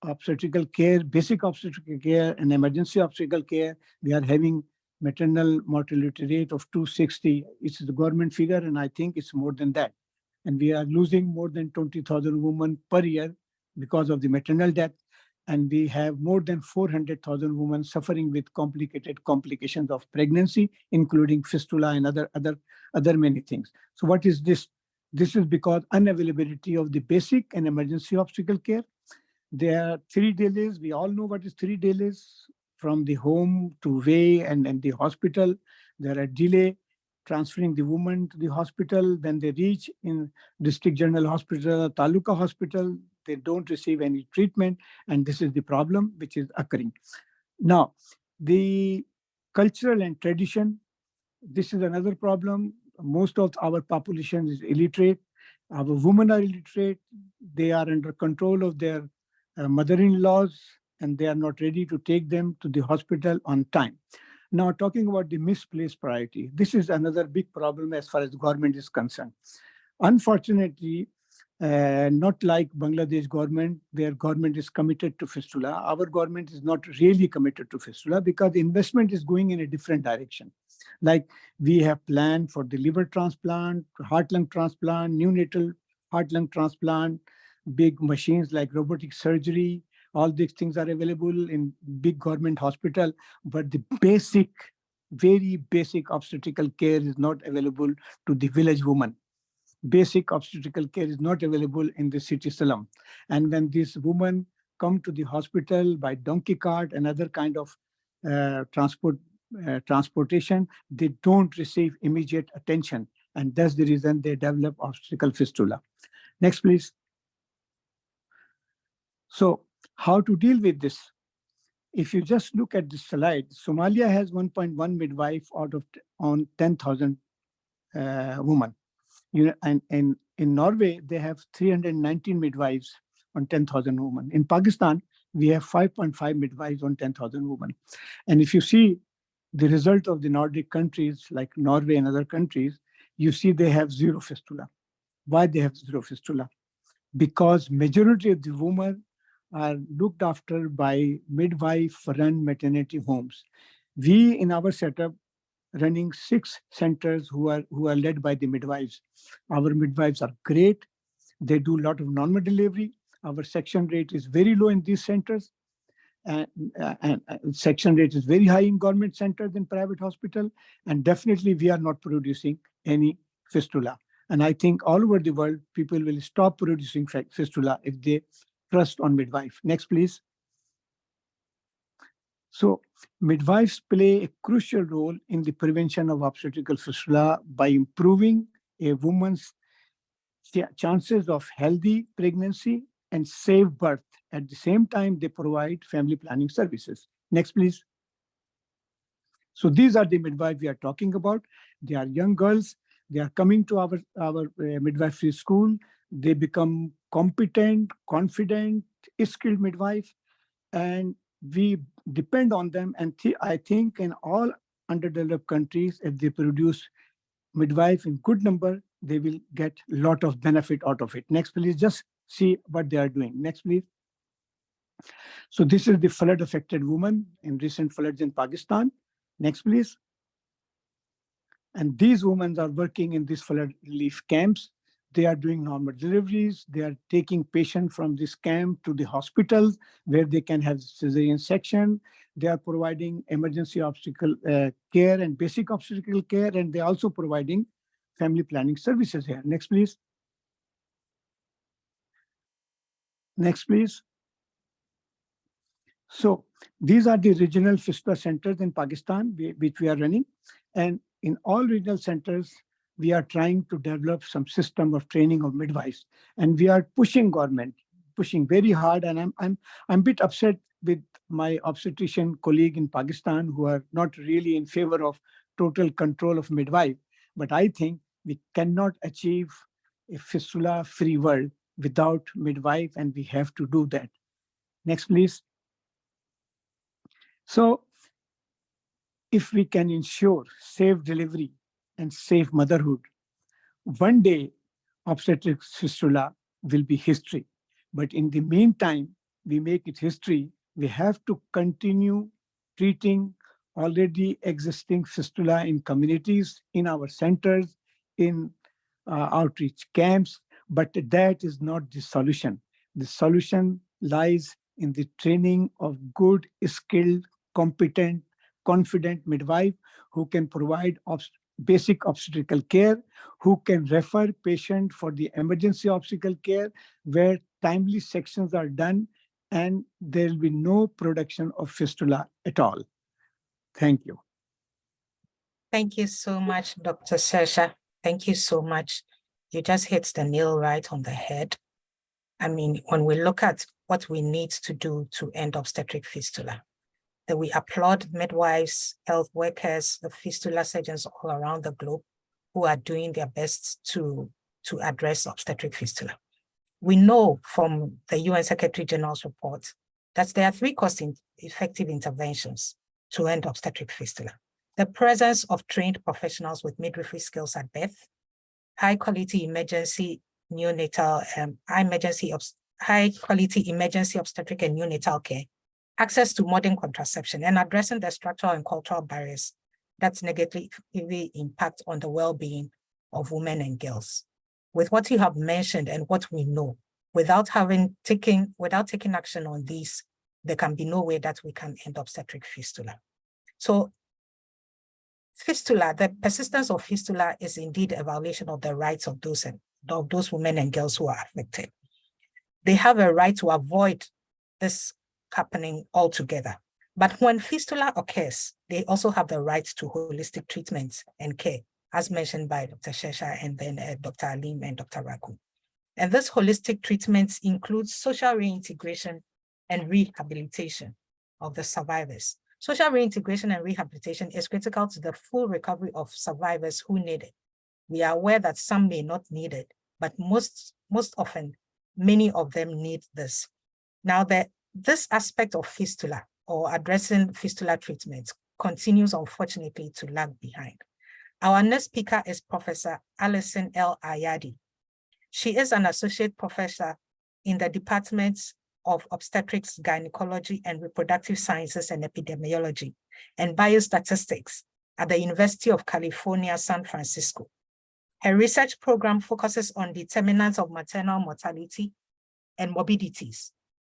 obstetrical care, basic obstetrical care and emergency obstetrical care, we are having maternal mortality rate of 260. It's the government figure, and I think it's more than that. And we are losing more than 20,000 women per year because of the maternal death. And we have more than 400,000 women suffering with complications of pregnancy, including fistula and other many things. So what is this? This is because unavailability of the basic and emergency obstetrical care. There are 3 delays. We all know what is 3 delays. From the home to way and the hospital, there are delay transferring the woman to the hospital. When they reach in district general hospital, taluka hospital, they don't receive any treatment. And this is the problem which is occurring. Now, the cultural and tradition, this is another problem. Most of our population is illiterate. Our women are illiterate. They are under control of their mother-in-laws, and they are not ready to take them to the hospital on time. Now, talking about the misplaced priority, this is another big problem as far as the government is concerned. Unfortunately, not like Bangladesh government, where government is committed to fistula. Our government is not really committed to fistula because the investment is going in a different direction. Like we have planned for the liver transplant, heart-lung transplant, neonatal heart-lung transplant, big machines like robotic surgery. All these things are available in big government hospital, but the basic, very basic obstetrical care is not available to the village woman. Basic obstetrical care is not available in the city slum. And when these women come to the hospital by donkey cart and other kind of transportation, they don't receive immediate attention. And that's the reason they develop obstetrical fistula. Next, please. So how to deal with this? If you just look at this slide, Somalia has 1.1 midwife out of on 10,000 women. And in Norway, they have 319 midwives on 10,000 women. In Pakistan, we have 5.5 midwives on 10,000 women. And if you see the result of the Nordic countries like Norway and other countries, you see they have 0 fistula. Why they have 0 fistula? Because majority of the women are looked after by midwife-run maternity homes. We, in our setup, running 6 centers who are led by the midwives. Our midwives are great. They do a lot of normal delivery. Our section rate is very low in these centers. And section rate is very high in government centers and private hospital. And definitely we are not producing any fistula. And I think all over the world, people will stop producing fistula if they trust on midwife. Next, please. So midwives play a crucial role in the prevention of obstetrical fistula by improving a woman's chances of healthy pregnancy and safe birth. At the same time, they provide family planning services. Next, please. So these are the midwives we are talking about. They are young girls. They are coming to our midwifery school. They become competent, confident, skilled midwife, and we depend on them. And I think in all underdeveloped countries, if they produce midwife in good number, they will get a lot of benefit out of it. Next, please, just see what they are doing. Next, please. So this is the flood-affected woman in recent floods in Pakistan. Next, please. And these women are working in these flood relief camps. They are doing normal deliveries. They are taking patients from this camp to the hospital where they can have cesarean section. They are providing emergency obstetrical care and basic obstetrical care, and they're also providing family planning services here. Next, please. Next, please. So these are the regional fistula centers in Pakistan, which we are running. And in all regional centers, we are trying to develop some system of training of midwives. And we are pushing government, pushing very hard. And I'm a bit upset with my obstetrician colleague in Pakistan who are not really in favor of total control of midwife. But I think we cannot achieve a fistula-free world without midwife, and we have to do that. Next, please. So if we can ensure safe delivery and safe motherhood, one day obstetric fistula will be history. But in the meantime, we make it history. We have to continue treating already existing fistula in communities, in our centers, in outreach camps. But that is not the solution. The solution lies in the training of good, skilled, competent, confident midwife who can provide basic obstetrical care, who can refer patient for the emergency obstetrical care where timely sections are done and there will be no production of fistula at all. Thank you. Thank you so much, Dr. Shesha. Thank you so much. You just hit the nail right on the head. I mean, when we look at what we need to do to end obstetric fistula, that we applaud midwives, health workers, the fistula surgeons all around the globe who are doing their best to address obstetric fistula. We know from the UN Secretary General's report that there are 3 cost-effective interventions to end obstetric fistula. The presence of trained professionals with midwifery skills at birth, high-quality emergency neonatal, high-quality emergency obstetric and neonatal care, access to modern contraception, and addressing the structural and cultural barriers that negatively impact on the well-being of women and girls. With what you have mentioned and what we know, without taking action on these, there can be no way that we can end obstetric fistula. So fistula, the persistence of fistula is indeed a violation of the rights of those women and girls who are affected. They have a right to avoid this happening altogether. But when fistula occurs, they also have the right to holistic treatment and care, as mentioned by Dr. Shesha and then Dr. Alim and Dr. Raku. And this holistic treatment includes social reintegration and rehabilitation of the survivors. Social reintegration and rehabilitation is critical to the full recovery of survivors who need it. We are aware that some may not need it, but most often, many of them need this. Now, this aspect of fistula or addressing fistula treatment continues, unfortunately, to lag behind. Our next speaker is Professor Alison L. Ayadi. She is an associate professor in the Department of Obstetrics, Gynecology, and Reproductive Sciences and Epidemiology and Biostatistics at the University of California, San Francisco. Her research program focuses on determinants of maternal mortality and morbidities,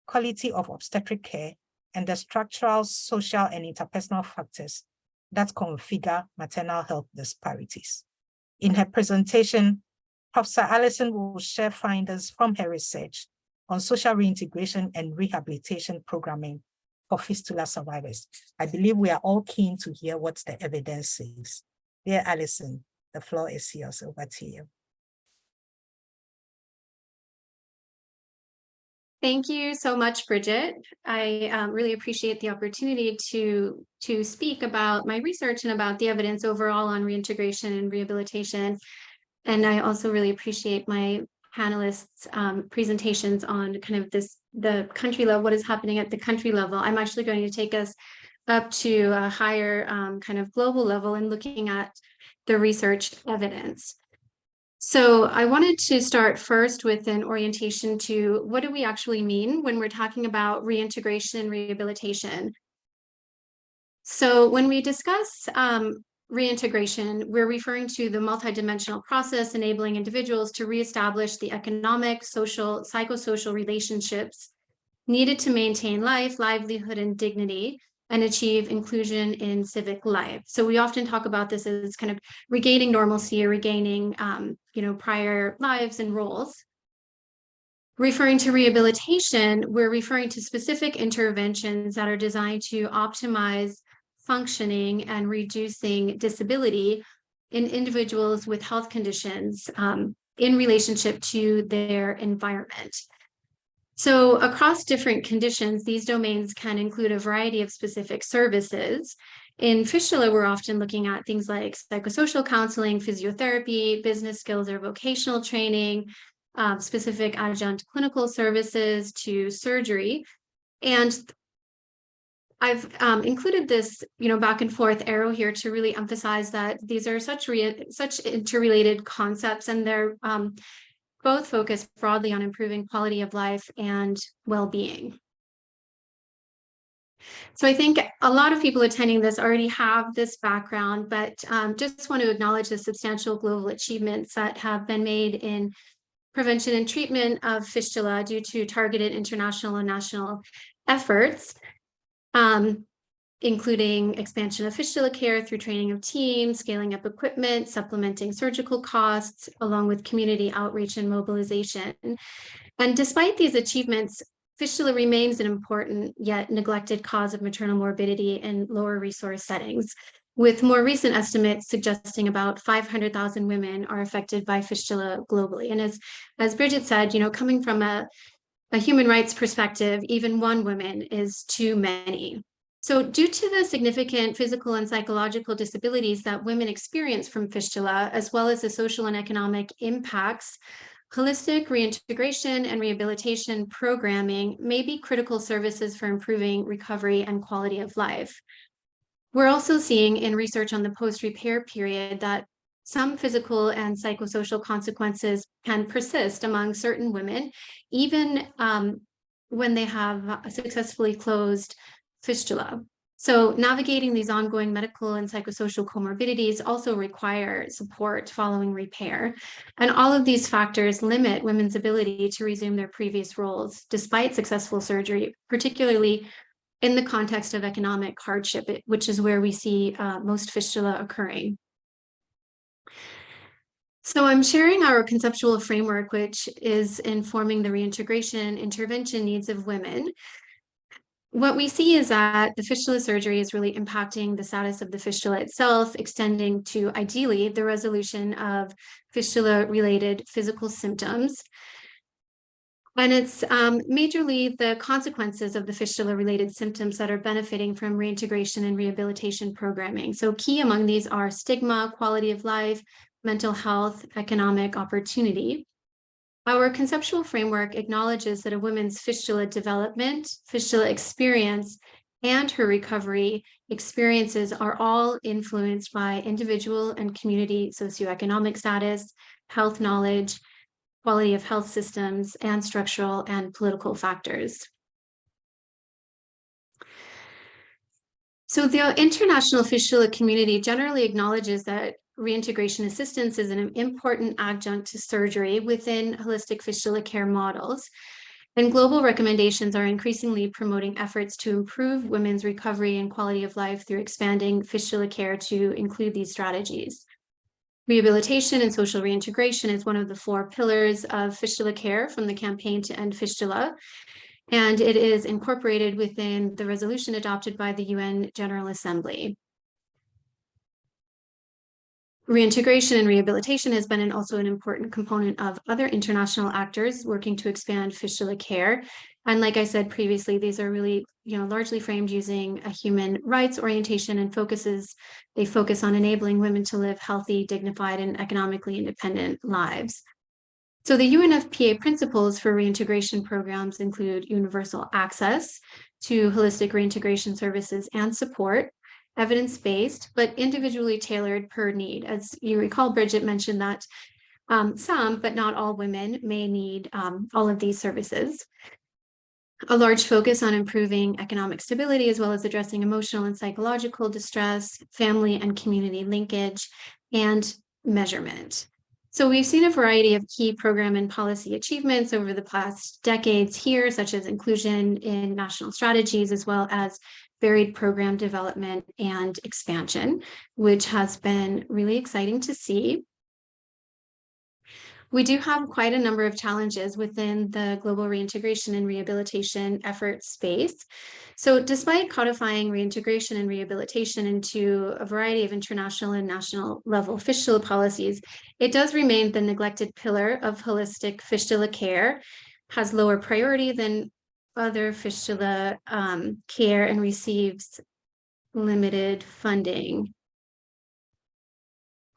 quality of obstetric care, and the structural, social, and interpersonal factors that configure maternal health disparities. In her presentation, Professor Allison will share findings from her research on social reintegration and rehabilitation programming of fistula survivors. I believe we are all keen to hear what the evidence says. Dear Alison, the floor is yours. Over to you. Thank you so much, Bridget. I really appreciate the opportunity to speak about my research and about the evidence overall on reintegration and rehabilitation. And I also really appreciate my panelists' presentations on kind of the country level, what is happening at the country level. I'm actually going to take us up to a higher kind of global level and looking at the research evidence. So I wanted to start first with an orientation to what do we actually mean when we're talking about reintegration and rehabilitation. So when we discuss reintegration, we're referring to the multidimensional process enabling individuals to reestablish the economic, social, psychosocial relationships needed to maintain life, livelihood, and dignity, and achieve inclusion in civic life. So we often talk about this as kind of regaining normalcy or regaining, prior lives and roles. Referring to rehabilitation, we're referring to specific interventions that are designed to optimize functioning and reducing disability in individuals with health conditions in relationship to their environment. So across different conditions, these domains can include a variety of specific services. In fistula, we're often looking at things like psychosocial counseling, physiotherapy, business skills or vocational training, specific adjunct clinical services to surgery. And I've included this, back and forth arrow here to really emphasize that these are such interrelated concepts, and they're both focus broadly on improving quality of life and well-being. So I think a lot of people attending this already have this background, but just want to acknowledge the substantial global achievements that have been made in prevention and treatment of fistula due to targeted international and national efforts, including expansion of fistula care through training of teams, scaling up equipment, supplementing surgical costs, along with community outreach and mobilization. And despite these achievements, fistula remains an important yet neglected cause of maternal morbidity in lower resource settings, with more recent estimates suggesting about 500,000 women are affected by fistula globally. And as Bridget said, coming from a human rights perspective, even one woman is too many. So due to the significant physical and psychological disabilities that women experience from fistula, as well as the social and economic impacts, holistic reintegration and rehabilitation programming may be critical services for improving recovery and quality of life. We're also seeing in research on the post-repair period that some physical and psychosocial consequences can persist among certain women, even when they have successfully closed fistula. So navigating these ongoing medical and psychosocial comorbidities also require support following repair. And all of these factors limit women's ability to resume their previous roles despite successful surgery, particularly in the context of economic hardship, which is where we see most fistula occurring. So I'm sharing our conceptual framework, which is informing the reintegration intervention needs of women. What we see is that the fistula surgery is really impacting the status of the fistula itself, extending to ideally the resolution of fistula-related physical symptoms. And it's majorly the consequences of the fistula-related symptoms that are benefiting from reintegration and rehabilitation programming. So key among these are stigma, quality of life, mental health, economic opportunity. Our conceptual framework acknowledges that a woman's fistula development, fistula experience, and her recovery experiences are all influenced by individual and community socioeconomic status, health knowledge, quality of health systems, and structural and political factors. So the international fistula community generally acknowledges that reintegration assistance is an important adjunct to surgery within holistic fistula care models. And global recommendations are increasingly promoting efforts to improve women's recovery and quality of life through expanding fistula care to include these strategies. Rehabilitation and social reintegration is one of the 4 pillars of fistula care from the campaign to End Fistula. and it is incorporated within the resolution adopted by the UN General Assembly. Reintegration and rehabilitation has been also an important component of other international actors working to expand fistula care. And like I said previously, these are really, largely framed using a human rights orientation and they focus on enabling women to live healthy, dignified, and economically independent lives. So the UNFPA principles for reintegration programs include universal access to holistic reintegration services and support, evidence-based, but individually tailored per need. As you recall, Bridget mentioned that some, but not all women may need all of these services. A large focus on improving economic stability, as well as addressing emotional and psychological distress, family and community linkage, and measurement. So we've seen a variety of key program and policy achievements over the past decades here, such as inclusion in national strategies, as well as varied program development and expansion, which has been really exciting to see. We do have quite a number of challenges within the global reintegration and rehabilitation effort space. So despite codifying reintegration and rehabilitation into a variety of international and national level fistula policies, it does remain the neglected pillar of holistic fistula care, has lower priority than other fistula care, and receives limited funding.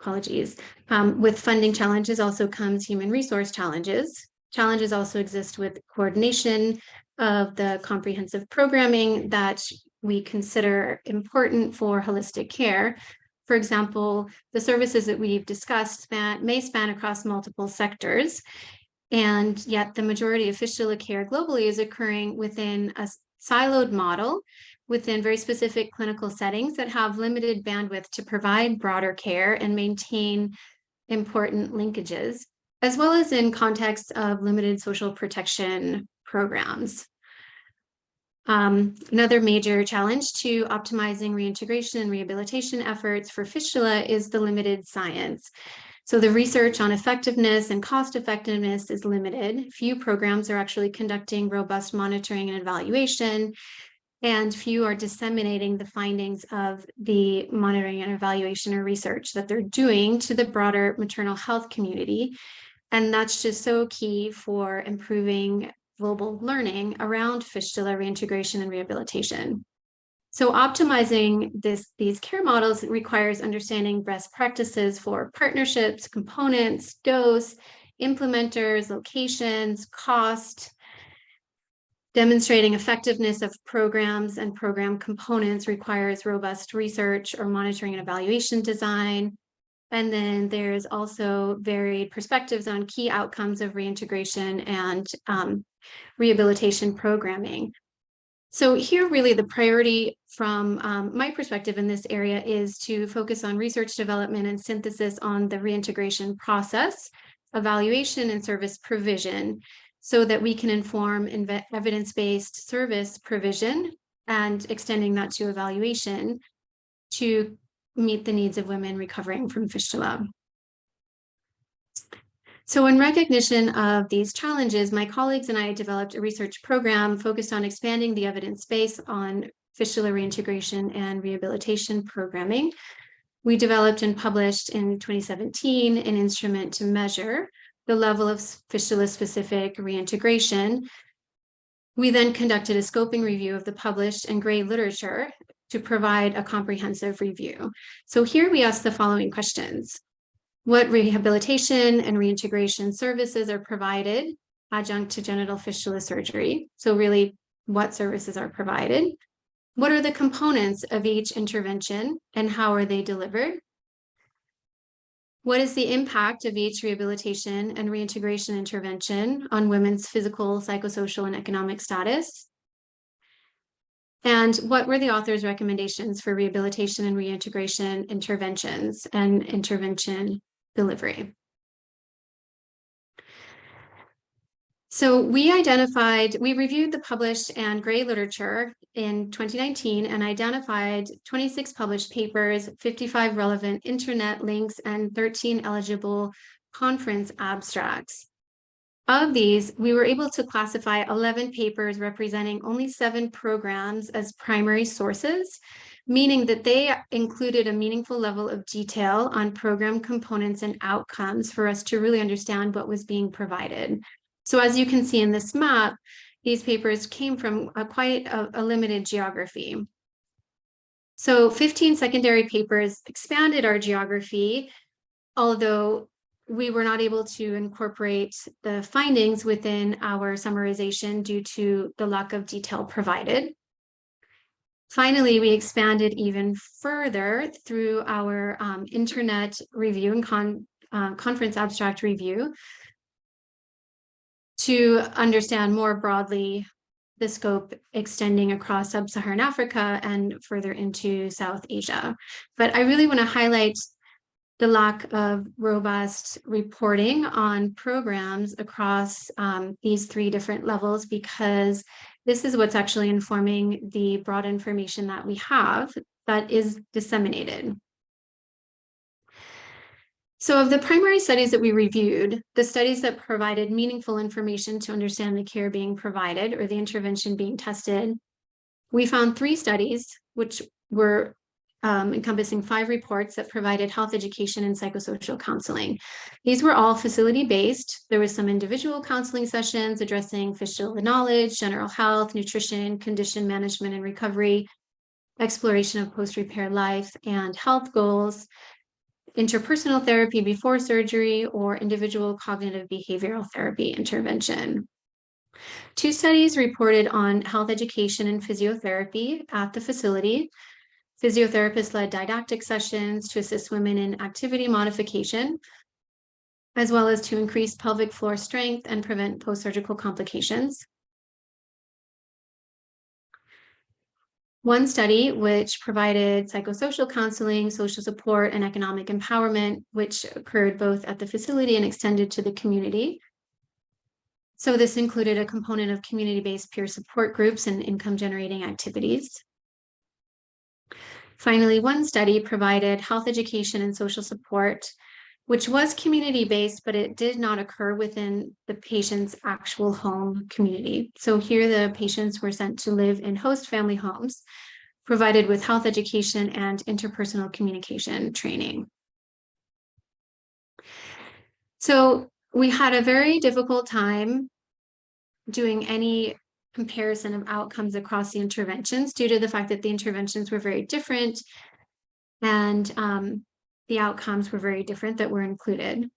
Apologies. With funding challenges also comes human resource challenges. Challenges also exist with coordination of the comprehensive programming that we consider important for holistic care. For example, the services that we've discussed may span across multiple sectors, and yet the majority of fistula care globally is occurring within a siloed model within very specific clinical settings that have limited bandwidth to provide broader care and maintain important linkages, as well as in context of limited social protection programs. Another major challenge to optimizing reintegration and rehabilitation efforts for fistula is the limited science. So the research on effectiveness and cost effectiveness is limited. Few programs are actually conducting robust monitoring and evaluation, and few are disseminating the findings of the monitoring and evaluation or research that they're doing to the broader maternal health community. And that's just so key for improving global learning around fistula reintegration and rehabilitation. So optimizing these care models requires understanding best practices for partnerships, components, dose, implementers, locations, cost. Demonstrating effectiveness of programs and program components requires robust research or monitoring and evaluation design. And then there's also varied perspectives on key outcomes of reintegration and rehabilitation programming. So here really the priority from my perspective in this area is to focus on research development and synthesis on the reintegration process, evaluation, and service provision, so that we can inform evidence-based service provision and extending that to evaluation to meet the needs of women recovering from fistula. So in recognition of these challenges, my colleagues and I developed a research program focused on expanding the evidence base on fistula reintegration and rehabilitation programming. We developed and published in 2017 an instrument to measure the level of fistula-specific reintegration. We then conducted a scoping review of the published and gray literature to provide a comprehensive review. So here we ask the following questions. What rehabilitation and reintegration services are provided adjunct to genital fistula surgery? So really, what services are provided? What are the components of each intervention and how are they delivered? What is the impact of each rehabilitation and reintegration intervention on women's physical, psychosocial, and economic status? And what were the author's recommendations for rehabilitation and reintegration interventions and intervention delivery? So we reviewed the published and gray literature in 2019 and identified 26 published papers, 55 relevant internet links, and 13 eligible conference abstracts. Of these, we were able to classify 11 papers representing only 7 programs as primary sources, meaning that they included a meaningful level of detail on program components and outcomes for us to really understand what was being provided. So as you can see in this map, these papers came from quite a limited geography. So 15 secondary papers expanded our geography, although we were not able to incorporate the findings within our summarization due to the lack of detail provided. Finally, we expanded even further through our internet review and conference abstract review to understand more broadly the scope extending across sub-Saharan Africa and further into South Asia. But I really want to highlight the lack of robust reporting on programs across these 3 different levels, because this is what's actually informing the broad information that we have that is disseminated. So of the primary studies that we reviewed, the studies that provided meaningful information to understand the care being provided or the intervention being tested, we found 3 studies, which were encompassing 5 reports that provided health education and psychosocial counseling. These were all facility-based. There was some individual counseling sessions addressing fistula knowledge, general health, nutrition, condition management and recovery, exploration of post-repair life and health goals, interpersonal therapy before surgery, or individual cognitive behavioral therapy intervention. 2 studies reported on health education and physiotherapy at the facility. Physiotherapists led didactic sessions to assist women in activity modification, as well as to increase pelvic floor strength and prevent post-surgical complications. One study which provided psychosocial counseling, social support, and economic empowerment, which occurred both at the facility and extended to the community. So this included a component of community-based peer support groups and income-generating activities. Finally, one study provided health education and social support, which was community-based, but it did not occur within the patient's actual home community. So here the patients were sent to live in host family homes, provided with health education and interpersonal communication training. So we had a very difficult time doing any comparison of outcomes across the interventions due to the fact that the interventions were very different and the outcomes were very different that were included.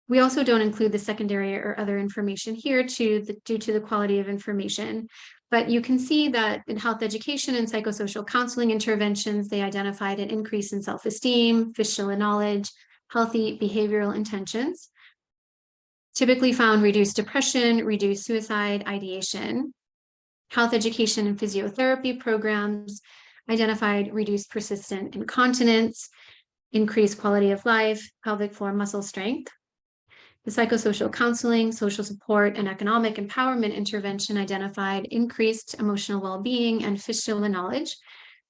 We also don't include the secondary or other information here due to the quality of information, but you can see that in health education and psychosocial counseling interventions, they identified an increase in self-esteem, fistula knowledge, healthy behavioral intentions, typically found reduced depression, reduced suicide ideation. Health education and physiotherapy programs identified reduced persistent incontinence, increased quality of life, pelvic floor muscle strength. The psychosocial counseling, social support, and economic empowerment intervention identified increased emotional well-being and fistula knowledge,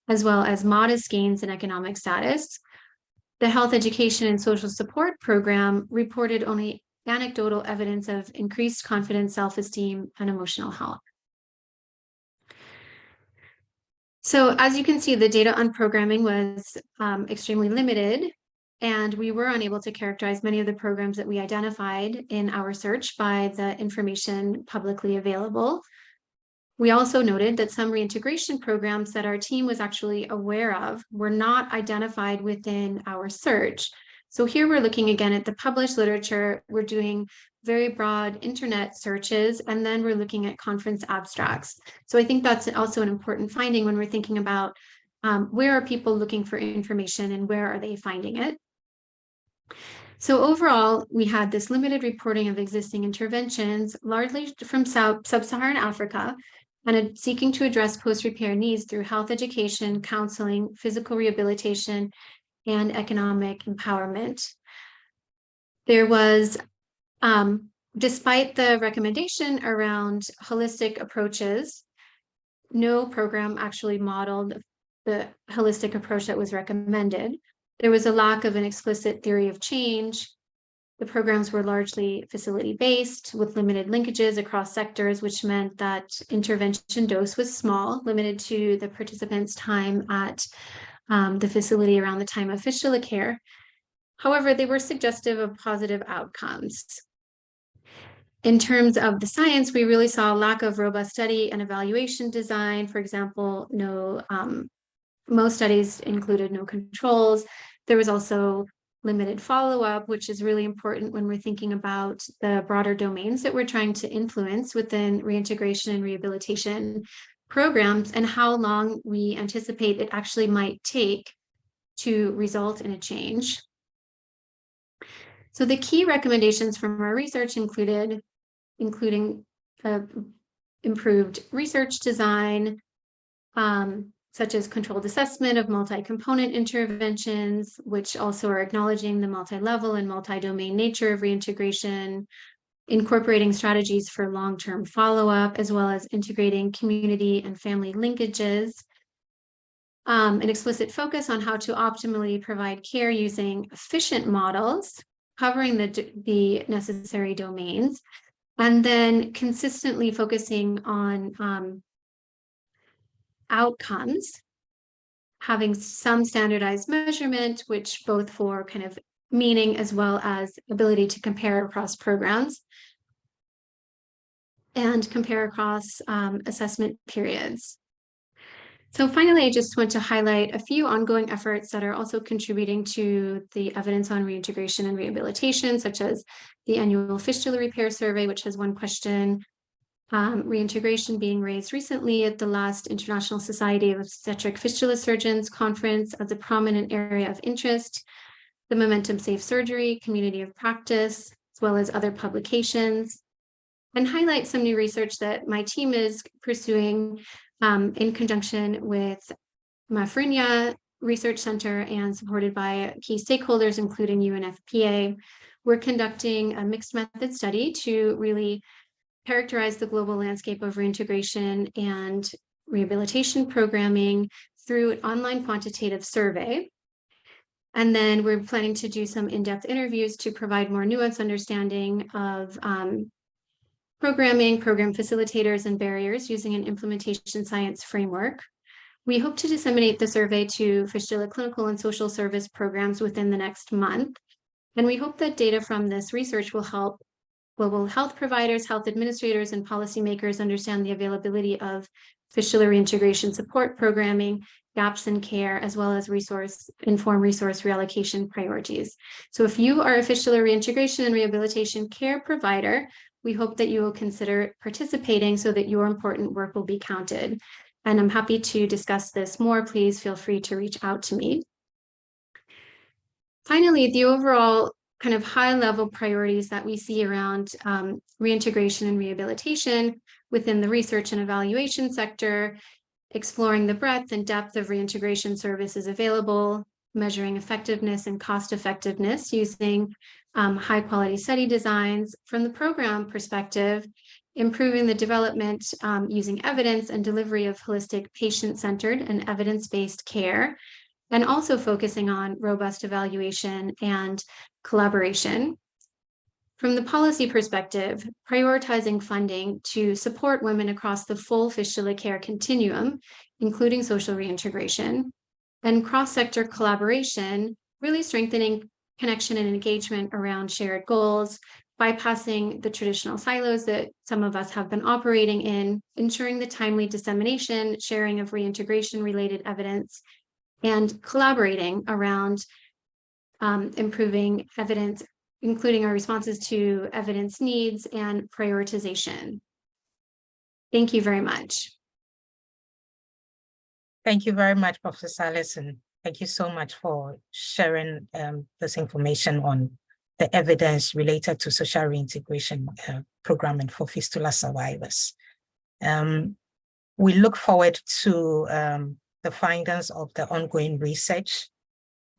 as well as modest gains in economic status. The health education and social support program reported only anecdotal evidence of increased confidence, self-esteem, and emotional health. So as you can see, the data on programming was extremely limited, and we were unable to characterize many of the programs that we identified in our search by the information publicly available. We also noted that some reintegration programs that our team was actually aware of were not identified within our search. So here we're looking again at the published literature. We're doing very broad internet searches, and then we're looking at conference abstracts. So I think that's also an important finding when we're thinking about where are people looking for information and where are they finding it. So overall, we had this limited reporting of existing interventions, largely from sub-Saharan Africa, and seeking to address post-repair needs through health education, counseling, physical rehabilitation, and economic empowerment. There was, despite the recommendation around holistic approaches, no program actually modeled the holistic approach that was recommended. There was a lack of an explicit theory of change, The programs were largely facility-based with limited linkages across sectors, which meant that intervention dose was small, limited to the participants' time at the facility around the time of fistula care. However, they were suggestive of positive outcomes. In terms of the science, we really saw a lack of robust study and evaluation design. For example, most studies included no controls. There was also limited follow-up, which is really important when we're thinking about the broader domains that we're trying to influence within reintegration and rehabilitation programs, and how long we anticipate it actually might take to result in a change. So the key recommendations from our research including improved research design, such as controlled assessment of multi-component interventions, which also are acknowledging the multi-level and multi-domain nature of reintegration, incorporating strategies for long-term follow-up, as well as integrating community and family linkages, an explicit focus on how to optimally provide care using efficient models, covering the necessary domains, and then consistently focusing on outcomes, having some standardized measurement, which both for kind of meaning as well as ability to compare across programs and compare across assessment periods. So finally, I just want to highlight a few ongoing efforts that are also contributing to the evidence on reintegration and rehabilitation, such as the annual fistula repair survey, which has one question, reintegration being raised recently at the last International Society of Obstetric Fistula Surgeons conference as a prominent area of interest, the Momentum Safe Surgery, Community of Practice, as well as other publications, and highlight some new research that my team is pursuing in conjunction with Mafrinia Research Center and supported by key stakeholders, including UNFPA. We're conducting a mixed method study to really characterize the global landscape of reintegration and rehabilitation programming through an online quantitative survey. And then we're planning to do some in-depth interviews to provide more nuanced understanding of programming, program facilitators, and barriers using an implementation science framework. We hope to disseminate the survey to fistula clinical and social service programs within the next month. And we hope that data from this research will help global health providers, health administrators, and policymakers understand the availability of fistula reintegration support programming, gaps in care, as well as inform resource reallocation priorities. So if you are a fistula reintegration and rehabilitation care provider, we hope that you will consider participating so that your important work will be counted. And I'm happy to discuss this more. Please feel free to reach out to me. Finally, the overall kind of high-level priorities that we see around reintegration and rehabilitation within the research and evaluation sector, exploring the breadth and depth of reintegration services available, measuring effectiveness and cost effectiveness using high-quality study designs. From the program perspective, improving the development using evidence and delivery of holistic, patient-centered and evidence-based care, and also focusing on robust evaluation and collaboration. From the policy perspective, prioritizing funding to support women across the full fistula care continuum, including social reintegration, and cross-sector collaboration, really strengthening connection and engagement around shared goals, bypassing the traditional silos that some of us have been operating in, ensuring the timely dissemination, sharing of reintegration-related evidence, and collaborating around improving evidence, including our responses to evidence needs and prioritization. Thank you very much. Thank you very much, Professor Salas, and thank you so much for sharing this information on the evidence related to social reintegration programming for fistula survivors. We look forward to the findings of the ongoing research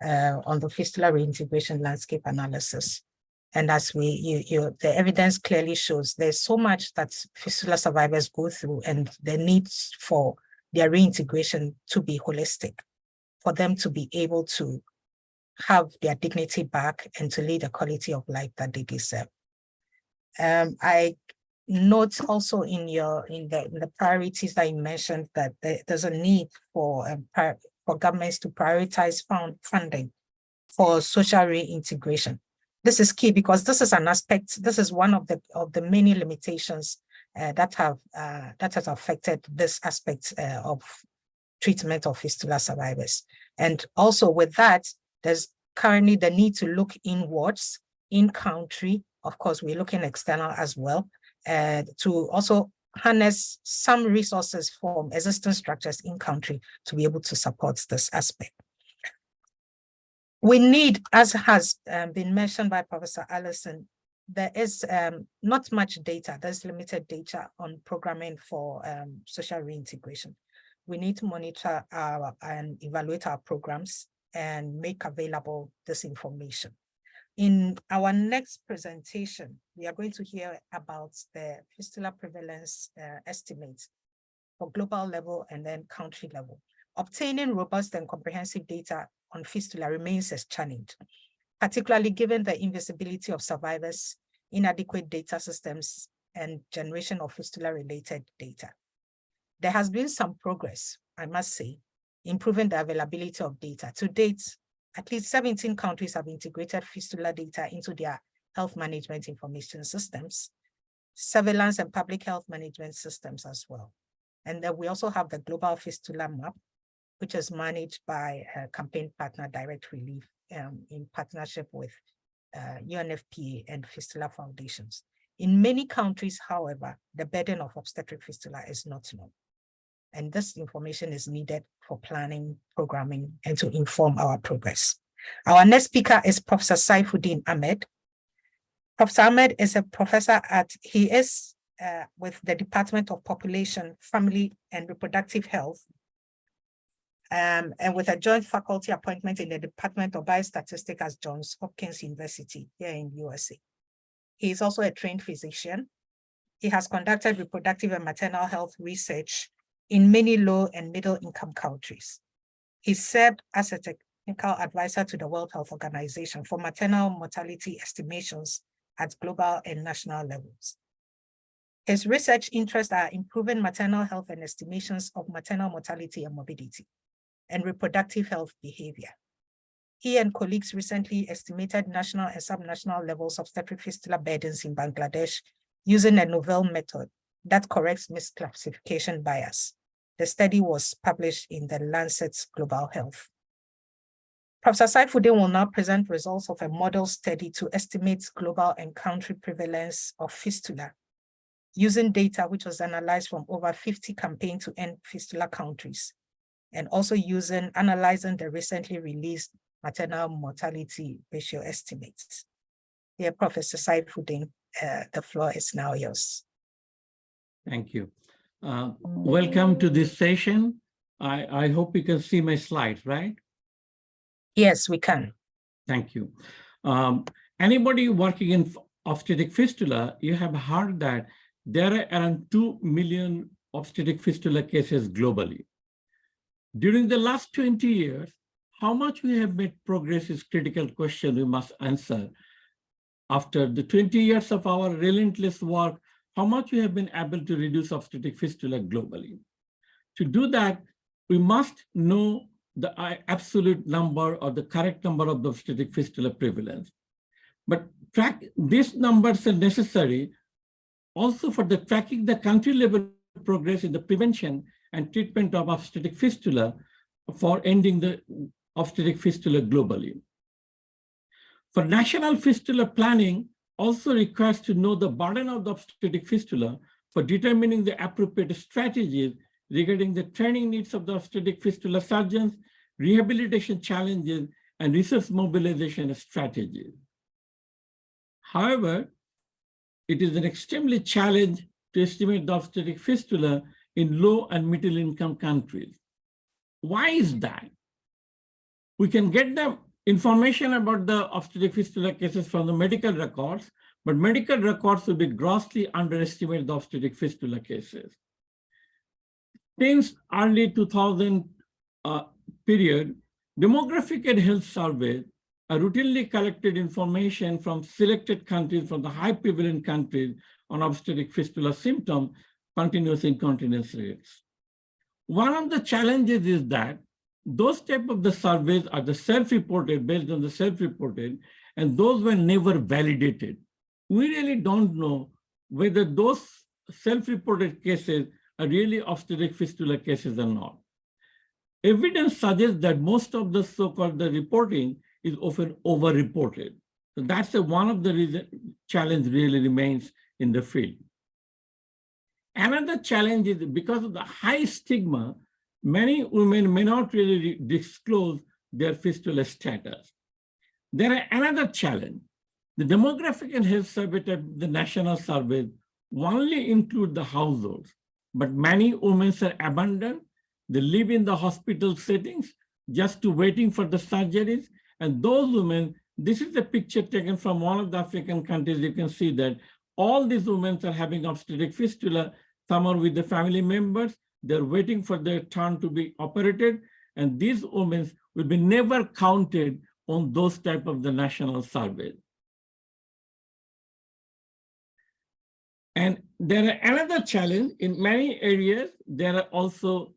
on the fistula reintegration landscape analysis. And as the evidence clearly shows, there's so much that fistula survivors go through and the needs for their reintegration to be holistic, for them to be able to have their dignity back and to lead a quality of life that they deserve. I note also in the priorities that you mentioned that there's a need for governments to prioritize funding for social reintegration. This is key because this is an aspect. This is one of the many limitations that has affected this aspect of treatment of fistula survivors. And also with that, there's currently the need to look inwards, in country. Of course, we're looking external as well, to also harness some resources from existing structures in country to be able to support this aspect. We need, as has been mentioned by Professor Allison, there is not much data, there's limited data on programming for social reintegration. We need to monitor and evaluate our programs and make available this information. In our next presentation, we are going to hear about the fistula prevalence estimates for global level and then country level. Obtaining robust and comprehensive data on fistula remains a challenge, particularly given the invisibility of survivors, inadequate data systems, and generation of fistula-related data. There has been some progress, I must say, improving the availability of data. To date, at least 17 countries have integrated fistula data into their health management information systems, surveillance and public health management systems as well. And then we also have the Global Fistula Map, which is managed by campaign partner Direct Relief in partnership with UNFPA and Fistula Foundations. In many countries, however, the burden of obstetric fistula is not known. And this information is needed for planning, programming, and to inform our progress. Our next speaker is Professor Saifuddin Ahmed. Professor Ahmed is a professor with the Department of Population, Family, and Reproductive Health, and with a joint faculty appointment in the Department of Biostatistics at Johns Hopkins University here in USA. He is also a trained physician. He has conducted reproductive and maternal health research in many low and middle income countries. He served as a technical advisor to the World Health Organization for maternal mortality estimations at global and national levels. His research interests are improving maternal health and estimations of maternal mortality and morbidity, and reproductive health behavior. He and colleagues recently estimated national and subnational levels of obstetric fistula burdens in Bangladesh using a novel method that corrects misclassification bias. The study was published in the Lancet Global Health. Professor Saifuddin will now present results of a model study to estimate global and country prevalence of fistula using data which was analyzed from over 50 campaign to end fistula countries, and also analyzing the recently released maternal mortality ratio estimates. Dear Professor Saifuddin, the floor is now yours. Thank you. Welcome to this session. I hope you can see my slides, right? Yes, we can. Thank you. Anybody working in obstetric fistula, you have heard that there are around 2 million obstetric fistula cases globally. During the last 20 years, how much we have made progress is critical question we must answer. After the 20 years of our relentless work, how much we have been able to reduce obstetric fistula globally. To do that, we must know the absolute number or the correct number of the obstetric fistula prevalence. But these numbers are necessary also for the tracking the country level progress in the prevention and treatment of obstetric fistula for ending the obstetric fistula globally. For national fistula planning also requires to know the burden of the obstetric fistula for determining the appropriate strategies regarding the training needs of the obstetric fistula surgeons, rehabilitation challenges, and resource mobilization strategies. However, it is an extremely challenge to estimate the obstetric fistula in low and middle income countries. Why is that? We can get the information about the obstetric fistula cases from the medical records, but medical records will be grossly underestimate the obstetric fistula cases. Since early 2000 period, demographic and health surveys routinely collected information from selected countries, from the high prevalent countries on obstetric fistula symptom, continuous incontinence rates. One of the challenges is that those type of the surveys are the self-reported, based on the self-reported, and those were never validated. We really don't know whether those self-reported cases are really obstetric fistula cases or not. Evidence suggests that most of the so-called the reporting is often over-reported. So that's one of the reasons challenge really remains in the field. Another challenge is because of the high stigma, many women may not really disclose their fistula status. There are another challenge. The demographic and health survey, the national surveys, only include the households, but many women are abandoned. They live in the hospital settings just to waiting for the surgeries. And those women, this is a picture taken from one of the African countries. You can see that all these women are having obstetric fistula. Some are with the family members. They're waiting for their turn to be operated. And these women will be never counted on those type of the national surveys. And there are another challenge in many areas. There are also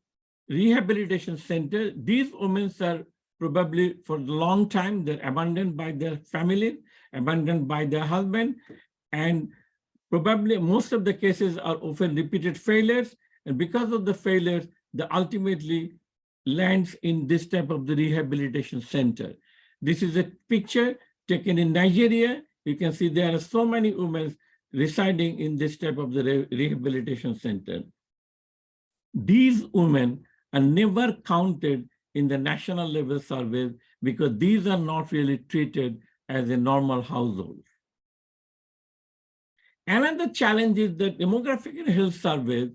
rehabilitation centers. These women are probably for a long time, they're abandoned by their family, abandoned by their husband, and probably most of the cases are often repeated failures. And because of the failures, they ultimately lands in this type of the rehabilitation center. This is a picture taken in Nigeria. You can see there are so many women residing in this type of the rehabilitation center. These women are never counted in the national level surveys because these are not really treated as a normal household. Another challenge is that demographic and health surveys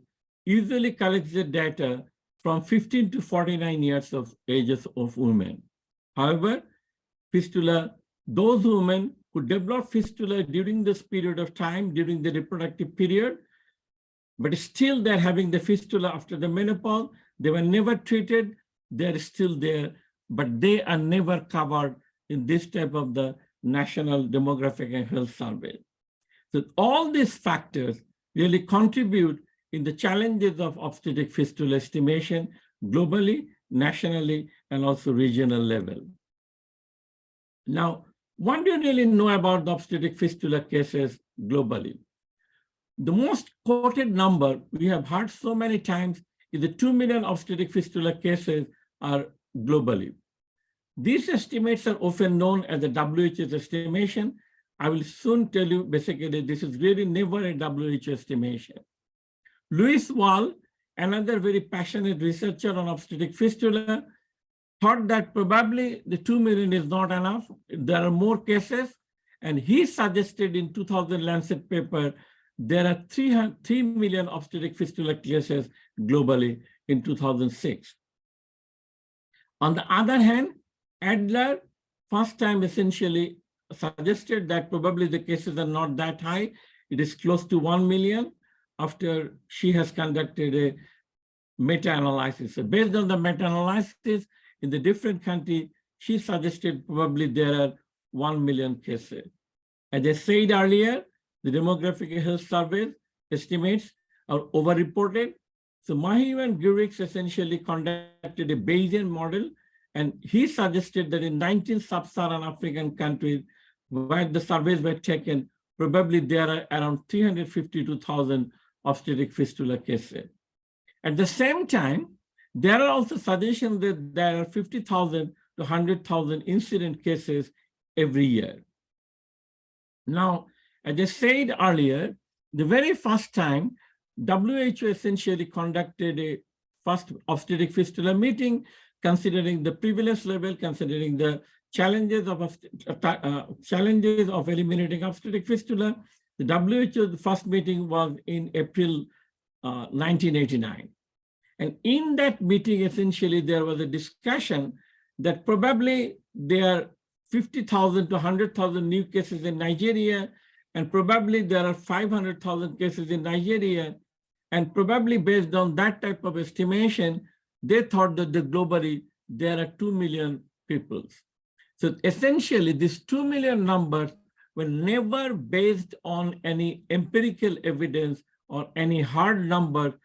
usually collects the data from 15 to 49 years of ages of women. However, fistula, those women who develop fistula during this period of time, during the reproductive period, but still they're having the fistula after the menopause, they were never treated, they're still there, but they are never covered in this type of the national demographic and health survey. So all these factors really contribute in the challenges of obstetric fistula estimation globally, nationally, and also regional level. Now, what do you really know about the obstetric fistula cases globally? The most quoted number we have heard so many times is the 2 million obstetric fistula cases are globally. These estimates are often known as the WHO's estimation. I will soon tell you, basically, this is really never a WHO estimation. Louis Wall, another very passionate researcher on obstetric fistula, thought that probably the 2 million is not enough. There are more cases. And he suggested in 2000 Lancet paper, there are 3 million obstetric fistula cases globally in 2006. On the other hand, Adler, first time essentially suggested that probably the cases are not that high. It is close to 1 million after she has conducted a meta-analysis. So based on the meta-analysis in the different countries, she suggested probably there are 1 million cases. As I said earlier, the demographic health survey estimates are overreported. So Mahiu and Gurix essentially conducted a Bayesian model, and he suggested that in 19 sub-Saharan African countries where the surveys were taken, probably there are around 350 to 1,000 obstetric fistula cases. At the same time, there are also suggestions that there are 50,000 to 100,000 incident cases every year. Now, as I said earlier, the very first time, WHO essentially conducted a first obstetric fistula meeting, considering the prevalence level, considering the challenges of eliminating obstetric fistula. The WHO's first meeting was in April 1989. And in that meeting, essentially, there was a discussion that probably there are 50,000 to 100,000 new cases in Nigeria, and probably there are 500,000 cases in Nigeria. And probably based on that type of estimation, they thought that globally there are 2 million people. So essentially, these 2 million numbers were never based on any empirical evidence or any hard number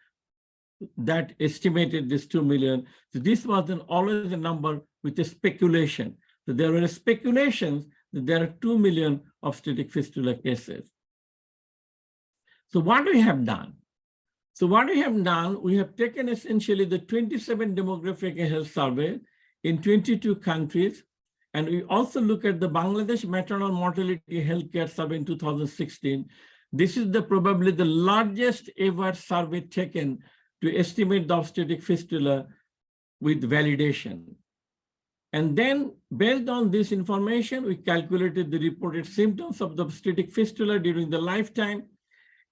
that estimated this 2 million. So this was always a number with a speculation. So there were speculations that there are 2 million obstetric fistula cases. So what we have done? So what we have done, we have taken essentially the 27 demographic health survey in 22 countries. And we also look at the Bangladesh maternal mortality healthcare survey in 2016. This is probably the largest ever survey taken to estimate the obstetric fistula with validation. And then based on this information, we calculated the reported symptoms of the obstetric fistula during the lifetime.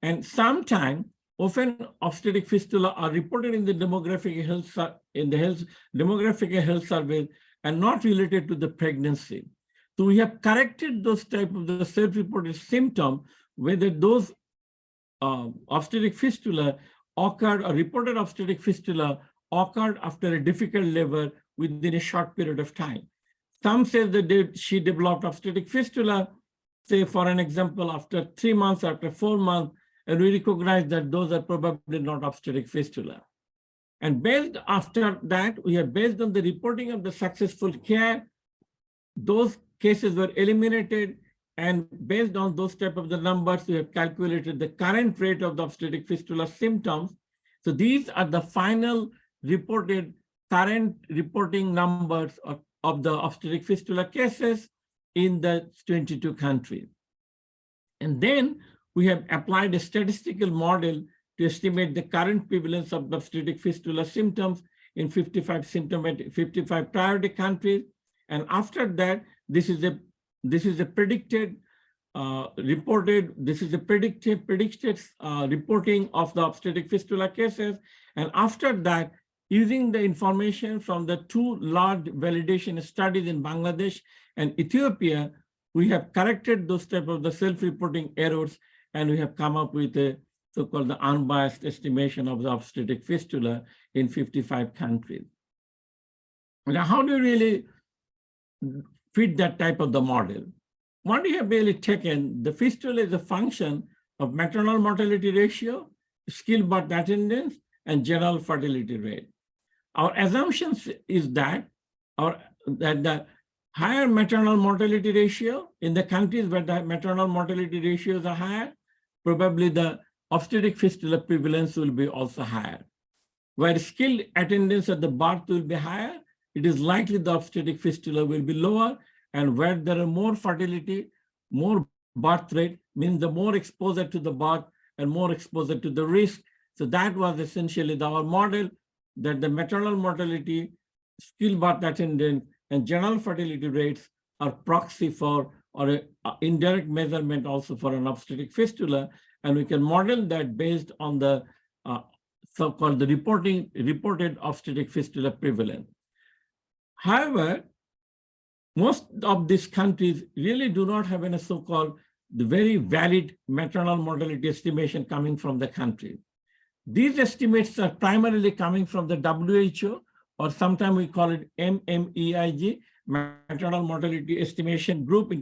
And sometimes, often obstetric fistula are reported in the demographic health survey and not related to the pregnancy. So we have corrected those type of the self-reported symptom, whether those obstetric fistula occurred or reported obstetric fistula occurred after a difficult labor within a short period of time. Some say that she developed obstetric fistula, say for an example, after 3 months, after 4 months, and we recognize that those are probably not obstetric fistula. And based after that, we have based on the reporting of the successful care, those cases were eliminated, and based on those type of the numbers, we have calculated the current rate of the obstetric fistula symptoms. So these are the final reported current reporting numbers of the obstetric fistula cases in the 22 countries. And then we have applied a statistical model to estimate the current prevalence of the obstetric fistula symptoms in 55 priority countries. And after that, this is a predicted reported reporting of the obstetric fistula cases. And after that, using the information from the 2 large validation studies in Bangladesh and Ethiopia, we have corrected those type of the self-reporting errors, and we have come up with a so-called the unbiased estimation of the obstetric fistula in 55 countries. Now, how do you really fit that type of the model? What we have really taken, the fistula is a function of maternal mortality ratio, skilled birth attendance, and general fertility rate. Our assumptions is that the higher maternal mortality ratio in the countries where the maternal mortality ratios are higher, probably the obstetric fistula prevalence will be also higher. Where skilled attendance at the birth will be higher, it is likely the obstetric fistula will be lower, and where there are more fertility, more birth rate, means the more exposure to the birth and more exposure to the risk. So that was essentially our model, that the maternal mortality, skilled birth attendance, and general fertility rates are proxy for or an indirect measurement also for an obstetric fistula. And we can model that based on the so-called the reported obstetric fistula prevalence. However, most of these countries really do not have any so-called the very valid maternal mortality estimation coming from the country. These estimates are primarily coming from the WHO, or sometimes we call it MMEIG, Maternal Mortality Estimation Group,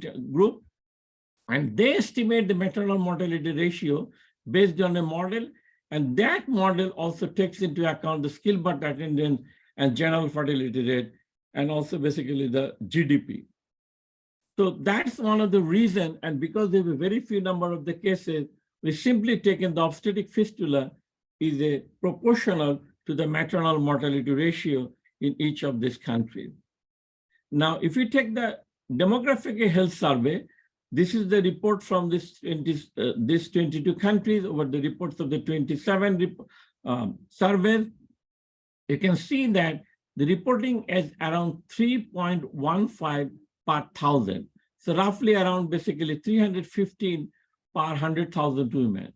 and they estimate the maternal mortality ratio based on a model, and that model also takes into account the skilled birth attendance and general fertility rate, and also basically the GDP. So that's one of the reasons, and because there were very few number of the cases, we simply taken the obstetric fistula is a proportional to the maternal mortality ratio in each of these countries. Now, if you take the demographic health survey, this is the report from this 22 countries over the reports of the 27 surveys. You can see that the reporting is around 3.15 per thousand. So roughly around basically 315 per 100,000 women.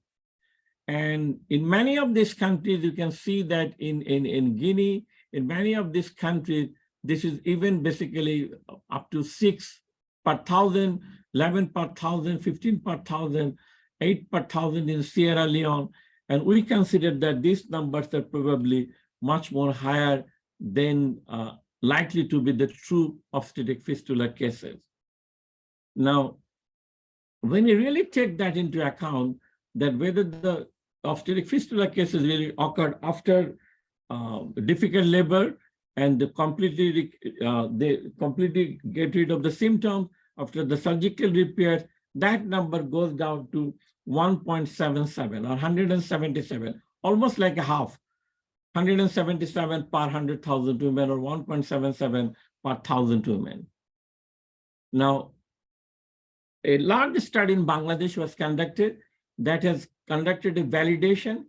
And in many of these countries, you can see that in Guinea, in many of these countries, this is even basically up to 6 per thousand, 11 per thousand, 15 per thousand, 8 per thousand in Sierra Leone. And we consider that these numbers are probably much more higher than likely to be the true obstetric fistula cases. Now, when you really take that into account, that whether the obstetric fistula cases really occurred after difficult labor and they completely get rid of the symptoms after the surgical repair, that number goes down to 1.77 or 177, almost like a half. 177 per 100,000 women or 1.77 per 1,000 women. Now, a large study in Bangladesh was conducted that has conducted a validation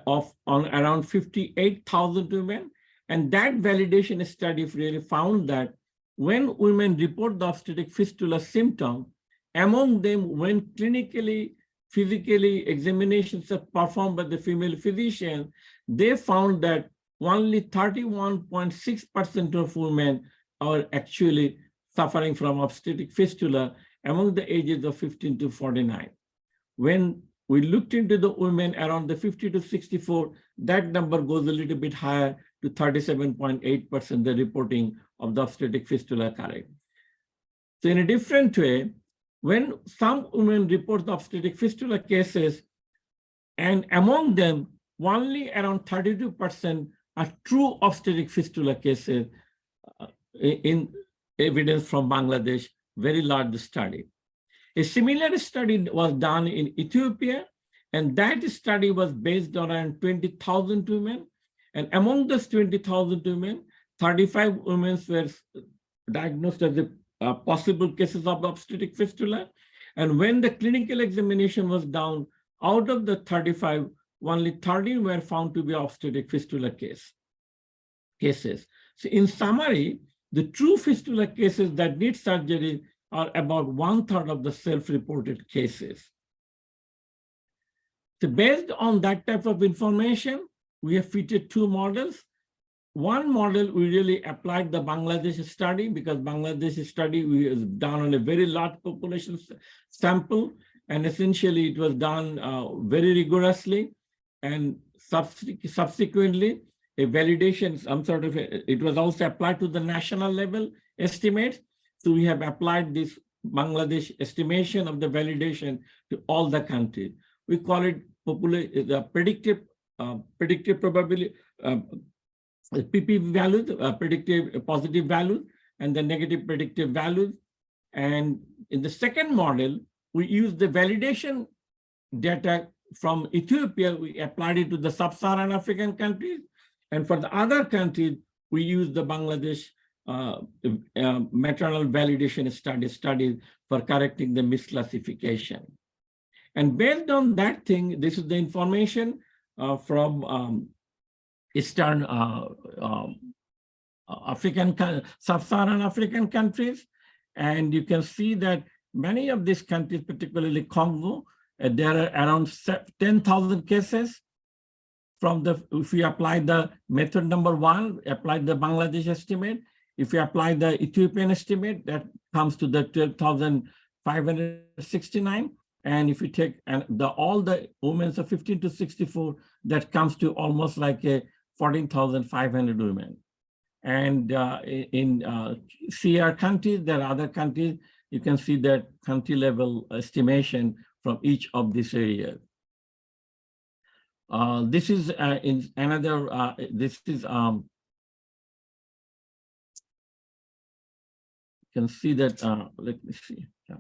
on around 58,000 women. And that validation study really found that when women report the obstetric fistula symptom, among them, when clinically, physically examinations are performed by the female physician, they found that only 31.6% of women are actually suffering from obstetric fistula among the ages of 15 to 49. When we looked into the women around the 50 to 64, that number goes a little bit higher to 37.8%, the reporting of the obstetric fistula occurring. So in a different way, when some women report the obstetric fistula cases, and among them, only around 32% are true obstetric fistula cases in evidence from Bangladesh, very large study. A similar study was done in Ethiopia, and that study was based on around 20,000 women. And among those 20,000 women, 35 women were diagnosed as possible cases of obstetric fistula. And when the clinical examination was done, out of the 35, only 13 were found to be obstetric fistula cases. So in summary, the true fistula cases that need surgery are about 1/3 of the self-reported cases. So based on that type of information, we have fitted two models. One model, we really applied the Bangladesh study, because Bangladesh study was done on a very large population sample, and essentially it was done very rigorously, and subsequently a validation, it was also applied to the national level estimate. So we have applied this Bangladesh estimation of the validation to all the countries. We call it the predictive probability, PP values, predictive positive values, and the negative predictive values. And in the second model, we use the validation data from Ethiopia. We applied it to the sub-Saharan African countries. And for the other countries, we use the Bangladesh maternal validation studies for correcting the misclassification. And based on that thing, this is the information from Eastern sub-Saharan African countries. And you can see that many of these countries, particularly Congo, there are around 10,000 cases. If we apply the method number 1, apply the Bangladesh estimate. If we apply the Ethiopian estimate, that comes to the 12,569. And if we take all the women of 15 to 64, that comes to almost like a 14,500 women. And in CR countries, there are other countries, you can see that country level estimation from each of these areas. This is in another, this is, you can see that, let me see. Yeah.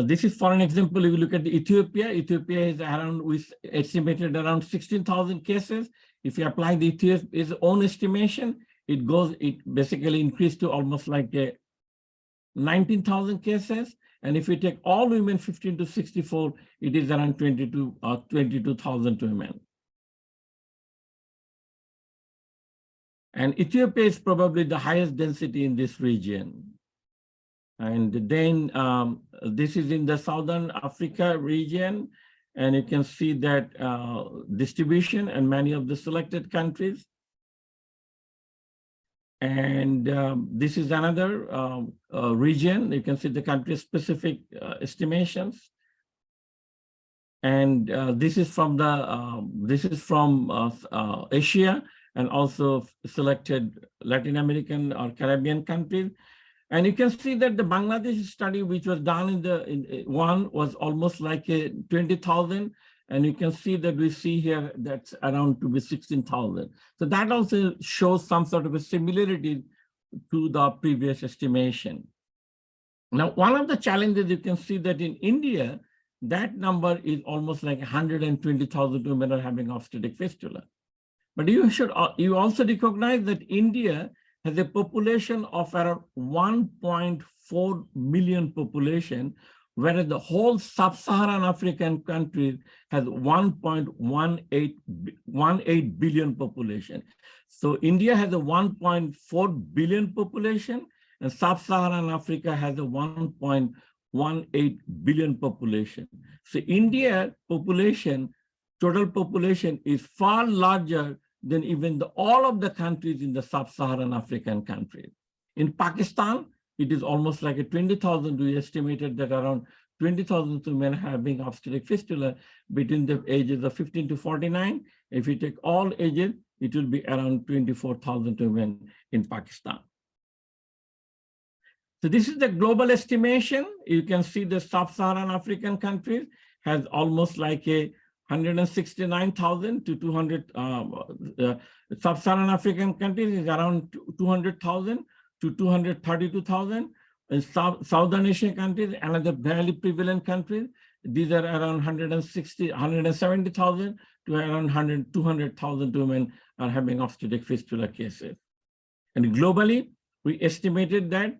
This is for an example, if you look at the Ethiopia is around, we estimated around 16,000 cases. If you apply the Ethiopia's own estimation, it basically increased to almost like 19,000 cases. And if we take all women 15 to 64, it is around 22,000 women. And Ethiopia is probably the highest density in this region. And then this is in the Southern Africa region, and you can see that distribution and many of the selected countries. And this is another region. You can see the country-specific estimations. And this is from Asia, and also selected Latin American or Caribbean countries. And you can see that the Bangladesh study, which was done in one, was almost like a 20,000. And you can see that we see here that's around to be 16,000. So that also shows some sort of a similarity to the previous estimation. Now, one of the challenges you can see that in India, that number is almost like 120,000 women are having obstetric fistula. But you also recognize that India has a population of around 1.4 million population, whereas the whole sub-Saharan African countries has 1.18 billion population. So India has a 1.4 billion population, and sub-Saharan Africa has a 1.18 billion population. So India population, total population, is far larger than even all of the countries in the sub-Saharan African countries. In Pakistan, it is almost like a 20,000. We estimated that around 20,000 women having obstetric fistula between the ages of 15 to 49. If you take all ages, it will be around 24,000 women in Pakistan. So this is the global estimation. You can see the sub-Saharan African countries has almost like a 169,000 to 200. Sub-Saharan African countries is around 200,000 to 232,000. In Southern Asian countries, another very prevalent countries, these are around 170,000 to around 200,000 women are having obstetric fistula cases. And globally, we estimated that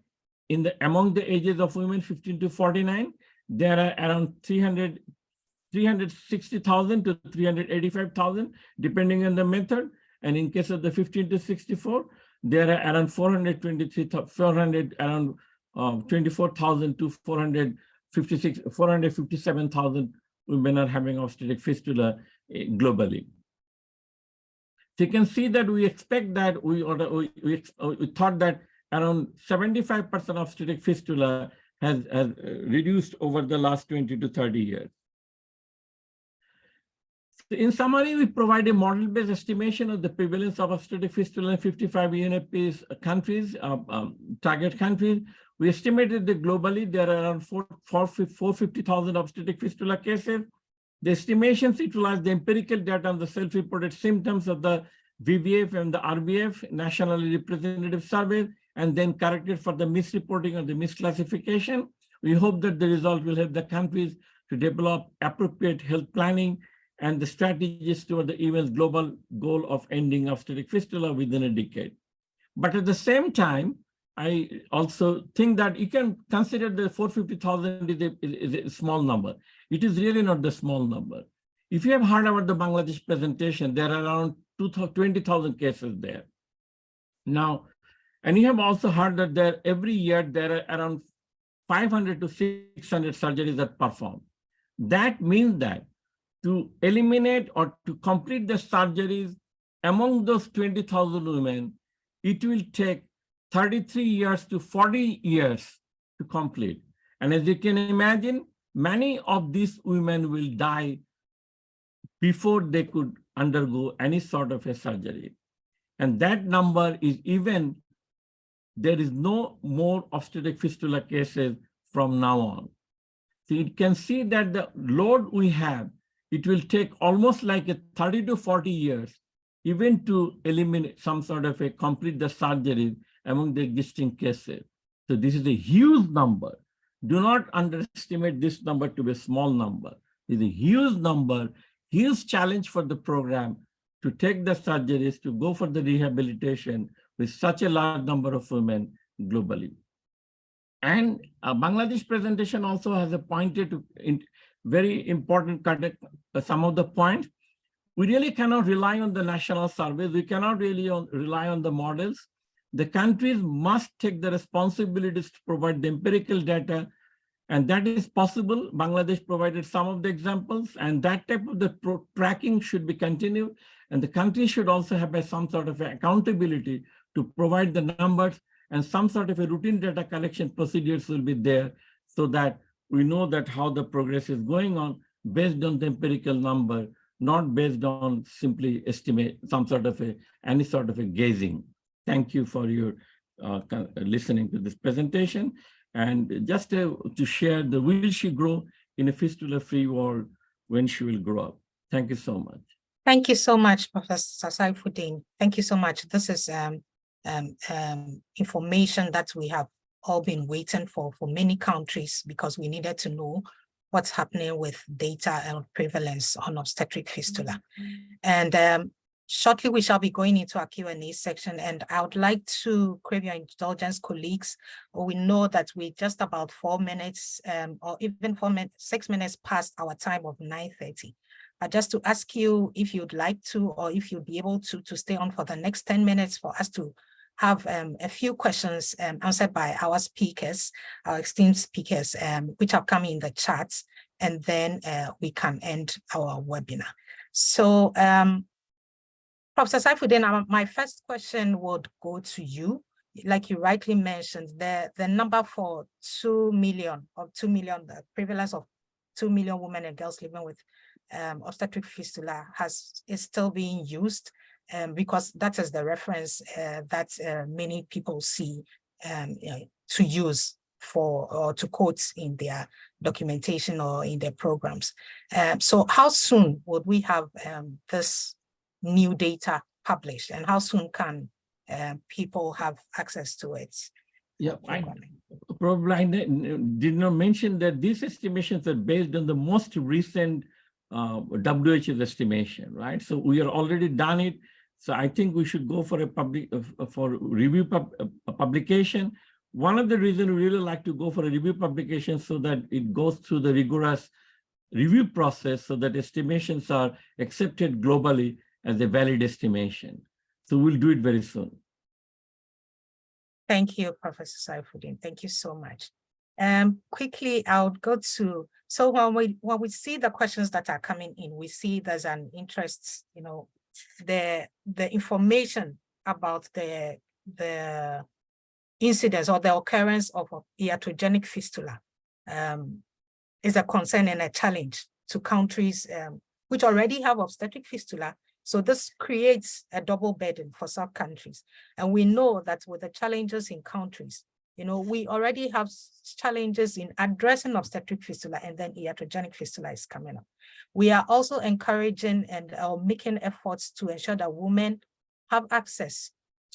among the ages of women 15 to 49, there are around 360,000 to 385,000, depending on the method. And in case of the 15 to 64, there are around 24,000 to 457,000 women are having obstetric fistula globally. So you can see that we expect that we thought that around 75% of obstetric fistula has reduced over the last 20 to 30 years. So in summary, we provide a model-based estimation of the prevalence of obstetric fistula in 55 UNFPA countries, target countries. We estimated that globally there are around 450,000 obstetric fistula cases. The estimations utilize the empirical data on the self-reported symptoms of the VVF and the RVF, nationally representative survey, and then corrected for the misreporting or the misclassification. We hope that the result will help the countries to develop appropriate health planning and the strategies toward the UN global goal of ending obstetric fistula within a decade. But at the same time, I also think that you can consider the 450,000 is a small number. It is really not the small number. If you have heard about the Bangladesh presentation, there are around 20,000 cases there. Now, and you have also heard that every year there are around 500 to 600 surgeries that perform. That means that to eliminate or to complete the surgeries among those 20,000 women, it will take 33 years to 40 years to complete. And as you can imagine, many of these women will die before they could undergo any sort of a surgery. And that number is even, there is no more obstetric fistula cases from now on. So you can see that the load we have, it will take almost like a 30 to 40 years even to eliminate some sort of a complete the surgery among the existing cases. So this is a huge number. Do not underestimate this number to be a small number. It's a huge number, huge challenge for the program to take the surgeries, to go for the rehabilitation with such a large number of women globally. And Bangladesh presentation also has a pointed to very important some of the points. We really cannot rely on the national surveys. We cannot really rely on the models. The countries must take the responsibilities to provide the empirical data, and that is possible. Bangladesh provided some of the examples, and that type of the tracking should be continued. And the country should also have some sort of accountability to provide the numbers, and some sort of a routine data collection procedures will be there so that we know that how the progress is going on based on the empirical number, not based on simply estimate some sort of any sort of a gazing. Thank you for your listening to this presentation. And just to share, will she grow in a fistula-free world when she will grow up? Thank you so much. Thank you so much, Professor Saifuddin. Thank you so much. This is information that we have all been waiting for many countries, because we needed to know what's happening with data and prevalence on obstetric fistula. And shortly, we shall be going into our Q&A section, and I would like to crave your indulgence, colleagues. We know that we're just about 4 minutes or even 6 minutes past our time of 9:30. Just to ask you if you'd like to, or if you'd be able to stay on for the next 10 minutes for us to have a few questions answered by our speakers, our esteemed speakers, which have come in the chat, and then we can end our webinar. So, Professor Saifuddin, my first question would go to you. Like you rightly mentioned, the number for 2 million, the prevalence of 2 million women and girls living with obstetric fistula is still being used, because that is the reference that many people see to use for, or to quote in their documentation or in their programs. So how soon would we have this new data published, and how soon can people have access to it? Yeah, I did not mention that these estimations are based on the most recent WHO's estimation, right? So we are already done it. So I think we should go for a review publication. One of the reasons we really like to go for a review publication, so that it goes through the rigorous review process, so that estimations are accepted globally as a valid estimation. So we'll do it very soon. Thank you, Professor Saifuddin. Thank you so much. Quickly, I would go to, so when we see the questions that are coming in, we see there's an interest, the information about the incidence or the occurrence of iatrogenic fistula is a concern and a challenge to countries which already have obstetric fistula. So this creates a double burden for some countries. And we know that with the challenges in countries, we already have challenges in addressing obstetric fistula, and then iatrogenic fistula is coming up. We are also encouraging and making efforts to ensure that women have access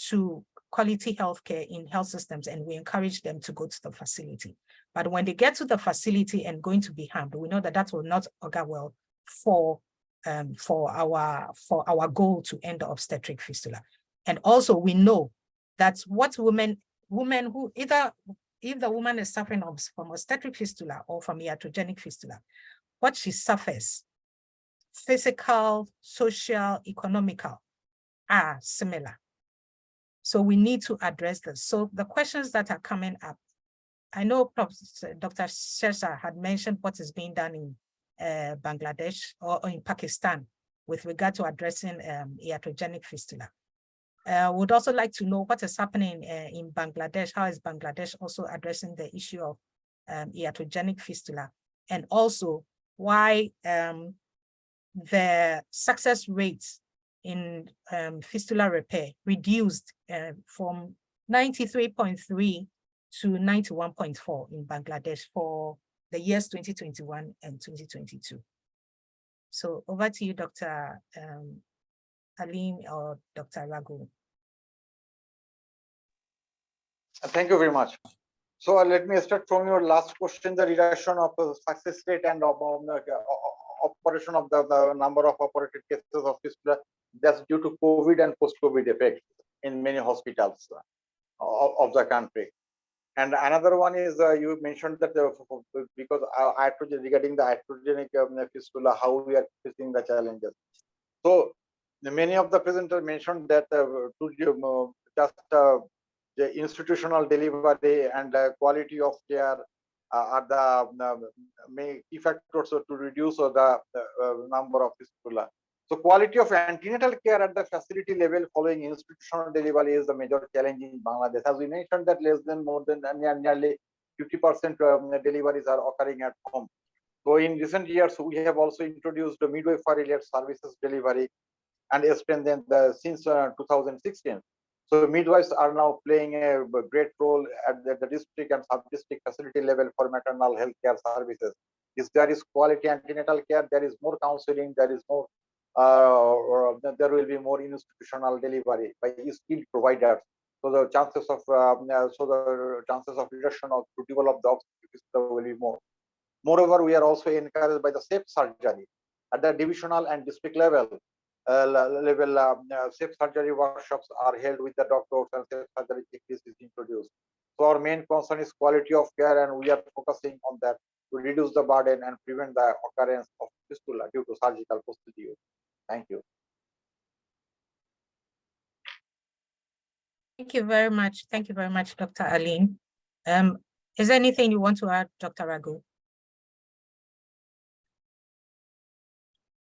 to quality healthcare in health systems, and we encourage them to go to the facility. But when they get to the facility and going to be harmed, we know that that will not augur well for our goal to end the obstetric fistula. And also we know that what women who either, if the woman is suffering from obstetric fistula or from iatrogenic fistula, what she suffers, physical, social, economical, are similar. So we need to address this. So the questions that are coming up, I know Dr. Shersa had mentioned what is being done in Bangladesh or in Pakistan with regard to addressing iatrogenic fistula. Would also like to know what is happening in Bangladesh. How is Bangladesh also addressing the issue of iatrogenic fistula, and also why the success rates in fistula repair reduced from 93.3 to 91.4 in Bangladesh for the years 2021 and 2022. So over to you, Dr. Alim or Dr. Raghu. Thank you very much. So let me start from your last question, the reduction of success rate and operation of the number of operated cases of fistula. That's due to COVID and post-COVID effects in many hospitals of the country. And another one is you mentioned that because regarding the iatrogenic fistula, how we are facing the challenges. So many of the presenters mentioned that the institutional delivery and quality of care are the main key factors to reduce the number of fistula. So quality of antenatal care at the facility level following institutional delivery is the major challenge in Bangladesh. As we mentioned that nearly 50% deliveries are occurring at home. So in recent years, we have also introduced the midwifery-led services delivery and strengthened since 2016. So midwives are now playing a great role at the district and sub-district facility level for maternal health care services. If there is quality antenatal care, there is more counseling, there is more, there will be more institutional delivery by skilled providers. So the chances of reduction of to develop the obstetrics will be more. Moreover, we are also encouraged by the safe surgery at the divisional and district level. Safe surgery workshops are held with the doctors and safe surgery checklist is introduced. So our main concern is quality of care, and we are focusing on that to reduce the burden and prevent the occurrence of fistula due to surgical procedure. Thank you. Thank you very much. Thank you very much, Dr. Aline. Is there anything you want to add, Dr. Raghu?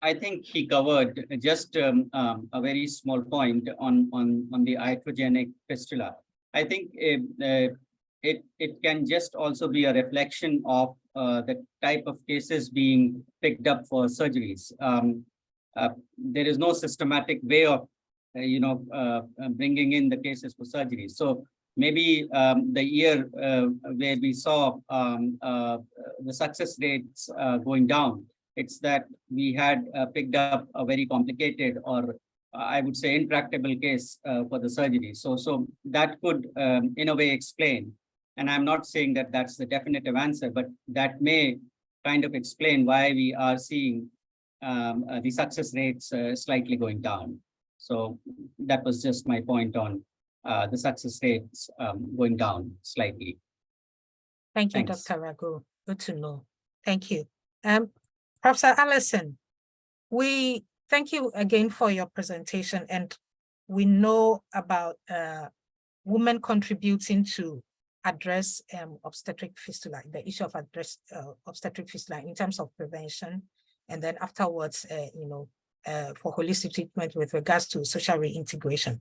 I think he covered just a very small point on the iatrogenic fistula. I think it can just also be a reflection of the type of cases being picked up for surgeries. There is no systematic way of bringing in the cases for surgery. So maybe the year where we saw the success rates going down, it's that we had picked up a very complicated, or I would say intractable case for the surgery. So that could in a way explain, and I'm not saying that that's the definitive answer, but that may kind of explain why we are seeing the success rates slightly going down. So that was just my point on the success rates going down slightly. Thank you, Thanks. Dr. Raghu. Good to know. Thank you. Professor Allison, we thank you again for your presentation, and we know about women contributing to address obstetric fistula, the issue of obstetric fistula in terms of prevention, and then afterwards, for holistic treatment with regards to social reintegration.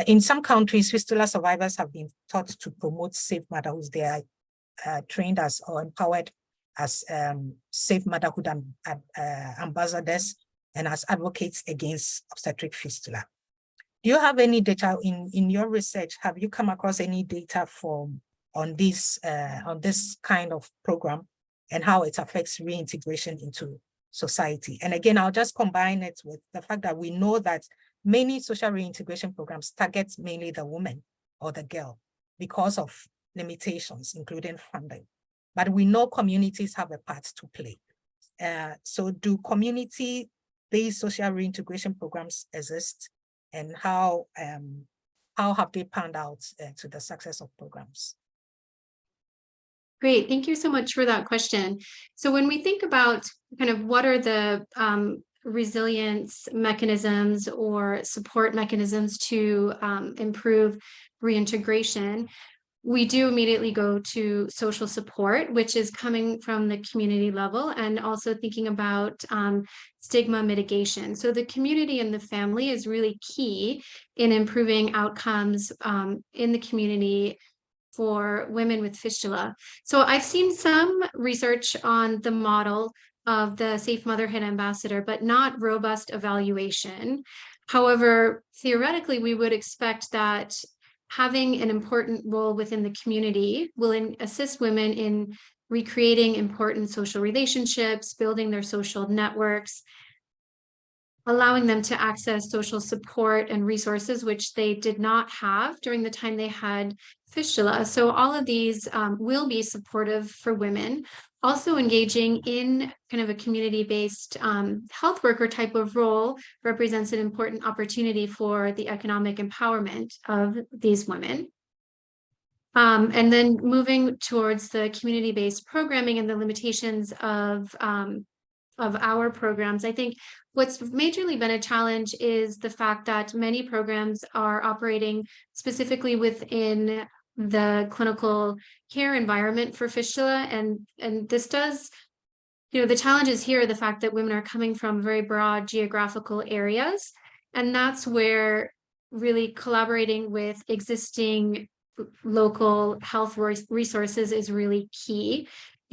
In some countries, fistula survivors have been taught to promote safe motherhood. They are trained as or empowered as safe motherhood ambassadors and as advocates against obstetric fistula. Do you have any data in your research? Have you come across any data on this kind of program and how it affects reintegration into society? And again, I'll just combine it with the fact that we know that many social reintegration programs target mainly the woman or the girl because of limitations, including funding. But we know communities have a part to play. So do community-based social reintegration programs exist, and how have they panned out to the success of programs? Great, thank you so much for that question. So when we think about kind of what are the resilience mechanisms or support mechanisms to improve reintegration, we do immediately go to social support, which is coming from the community level, and also thinking about stigma mitigation. So the community and the family is really key in improving outcomes in the community for women with fistula. So I've seen some research on the model of the Safe Motherhood Ambassador, but not robust evaluation. However, theoretically, we would expect that having an important role within the community will assist women in recreating important social relationships, building their social networks, allowing them to access social support and resources, which they did not have during the time they had fistula. So all of these will be supportive for women. Also engaging in kind of a community-based health worker type of role represents an important opportunity for the economic empowerment of these women. And then moving towards the community-based programming and the limitations of our programs, I think what's majorly been a challenge is the fact that many programs are operating specifically within the clinical care environment for fistula, and this does, the challenges here are the fact that women are coming from very broad geographical areas, and that's where really collaborating with existing local health resources is really key.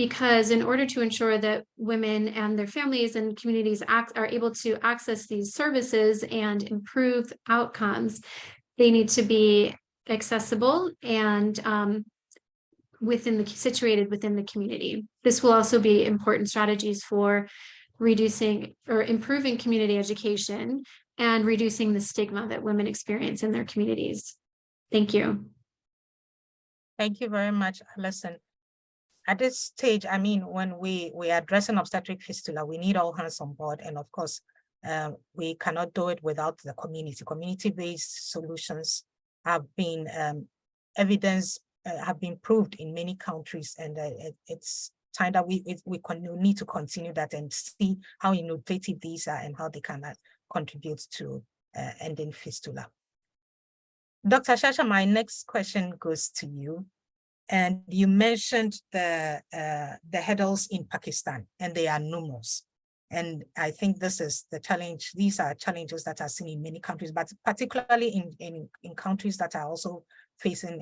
because in order to ensure that women and their families and communities are able to access these services and improve outcomes, they need to be accessible and situated within the community. This will also be important strategies for reducing or improving community education and reducing the stigma that women experience in their communities. Thank you. Thank you very much, Alison. At this stage, I mean, when we are addressing obstetric fistula, we need all hands on board. And of course, we cannot do it without the community. Community-based solutions have been have been proved in many countries, and it's time that we need to continue that and see how innovative these are and how they can contribute to ending fistula. Dr. Shasha, my next question goes to you. And you mentioned the hurdles in Pakistan, and they are numerous. And I think this is the challenge. These are challenges that are seen in many countries, but particularly in countries that are also facing,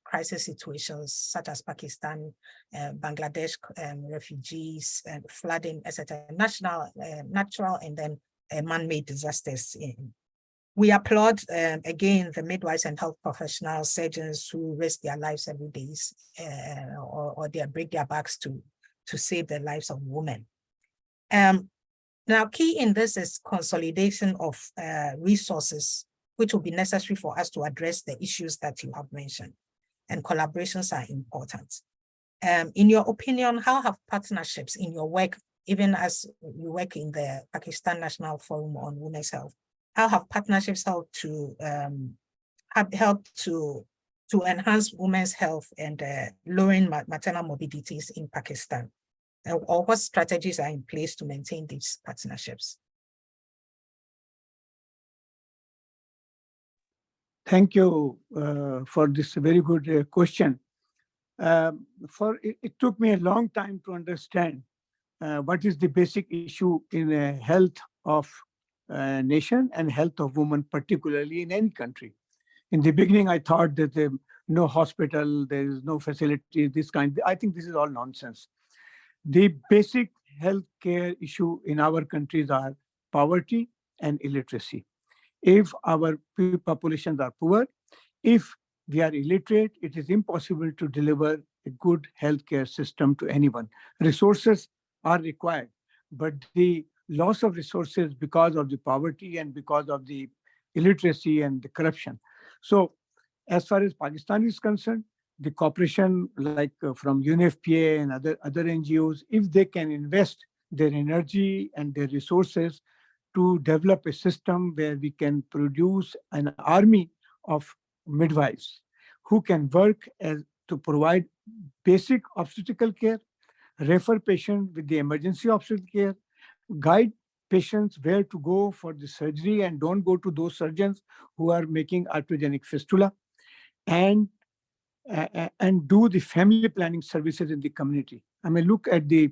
crisis situations such as Pakistan, Bangladesh, refugees, flooding, etc. Natural, and then man-made disasters. We applaud, again, the midwives and health professionals, surgeons who risk their lives every day or they break their backs to save the lives of women. Now, key in this is consolidation of resources, which will be necessary for us to address the issues that you have mentioned, and collaborations are important. In your opinion, how have partnerships in your work, even as you work in the Pakistan National Forum on Women's Health, how have partnerships helped to enhance women's health and lowering maternal morbidities in Pakistan? Or what strategies are in place to maintain these partnerships? Thank you for this very good question. It took me a long time to understand what is the basic issue in the health of nation and health of women, particularly in any country. In the beginning, I thought that there no hospital, there is no facility, this kind. I think this is all nonsense. The basic healthcare issue in our countries are poverty and illiteracy. If our populations are poor, if we are illiterate, it is impossible to deliver a good healthcare system to anyone. Resources are required, but the loss of resources because of the poverty and because of the illiteracy and the corruption. So as far as Pakistan is concerned, the cooperation like from UNFPA and other NGOs, if they can invest their energy and their resources to develop a system where we can produce an army of midwives who can work to provide basic obstetrical care, refer patients with the emergency obstetrical care, guide patients where to go for the surgery and don't go to those surgeons who are making iatrogenic fistula, and do the family planning services in the community. I mean, look at the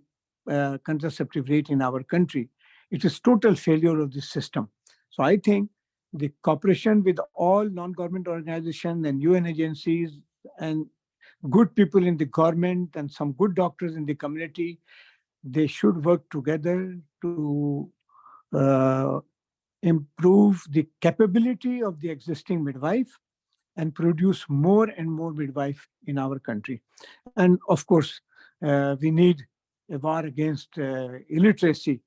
contraceptive rate in our country. It is total failure of the system. So I think the cooperation with all non-government organizations and UN agencies and good people in the government and some good doctors in the community, they should work together to improve the capability of the existing midwife and produce more and more midwife in our country. And of course, we need a war against illiteracy,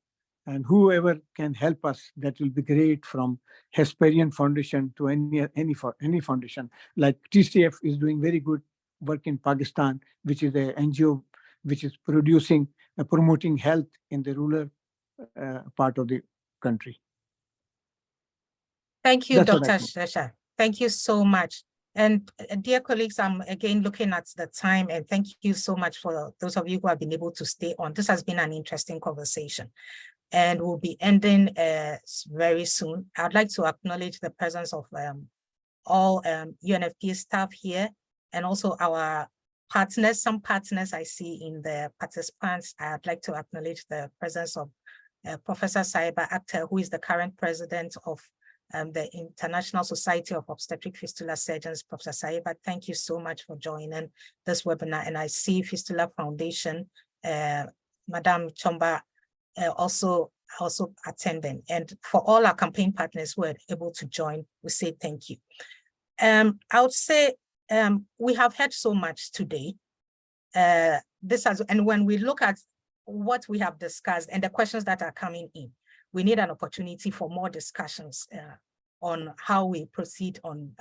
and whoever can help us, that will be great, from Hesperian Foundation to any foundation. Like TCF is doing very good work in Pakistan, which is an NGO which is promoting health in the rural part of the country. Thank you, Dr. Shasha. Thank you so much. And dear colleagues, I'm again looking at the time, and thank you so much for those of you who have been able to stay on. This has been an interesting conversation, and we'll be ending very soon. I'd like to acknowledge the presence of all UNFPA staff here, and also our partners, some partners I see in the participants. I'd like to acknowledge the presence of Professor Saiba Akhtar, who is the current president of the International Society of Obstetric Fistula Surgeons, Professor Saiba. Thank you so much for joining this webinar. And I see Fistula Foundation, Madam Chomba, also attending. And for all our campaign partners who are able to join, we say thank you. I would say we have heard so much today. And when we look at what we have discussed and the questions that are coming in, we need an opportunity for more discussions on how we proceed on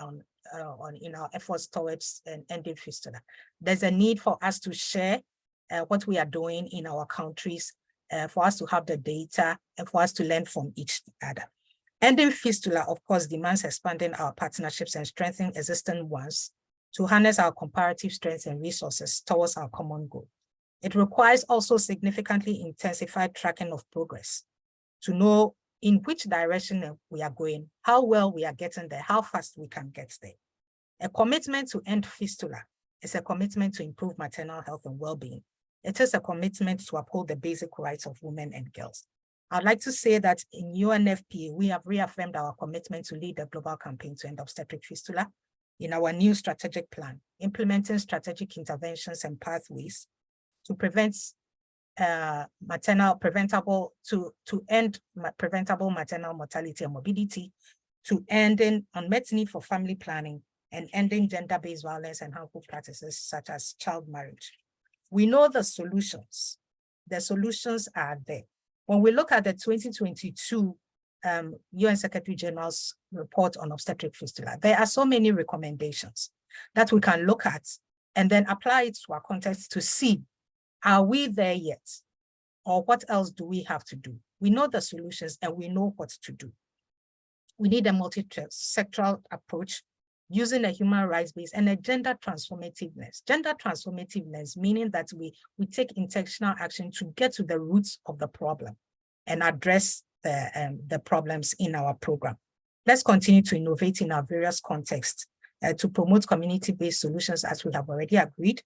in our efforts towards ending fistula. There's a need for us to share what we are doing in our countries, for us to have the data, and for us to learn from each other. Ending fistula, of course, demands expanding our partnerships and strengthening existing ones to harness our comparative strengths and resources towards our common goal. It requires also significantly intensified tracking of progress to know in which direction we are going, how well we are getting there, how fast we can get there. A commitment to end fistula is a commitment to improve maternal health and well-being. It is a commitment to uphold the basic rights of women and girls. I'd like to say that in UNFPA, we have reaffirmed our commitment to lead the global campaign to end obstetric fistula in our new strategic plan, implementing strategic interventions and pathways to prevent end preventable maternal mortality and morbidity, to ending unmet need for family planning, and ending gender-based violence and harmful practices such as child marriage. We know the solutions. The solutions are there. When we look at the 2022 UN Secretary General's report on obstetric fistula, there are so many recommendations that we can look at and then apply it to our context to see, are we there yet? Or what else do we have to do? We know the solutions and we know what to do. We need a multi-sectoral approach using a human rights-based and a gender transformativeness. Gender transformativeness meaning that we take intentional action to get to the roots of the problem and address the problems in our program. Let's continue to innovate in our various contexts to promote community-based solutions as we have already agreed,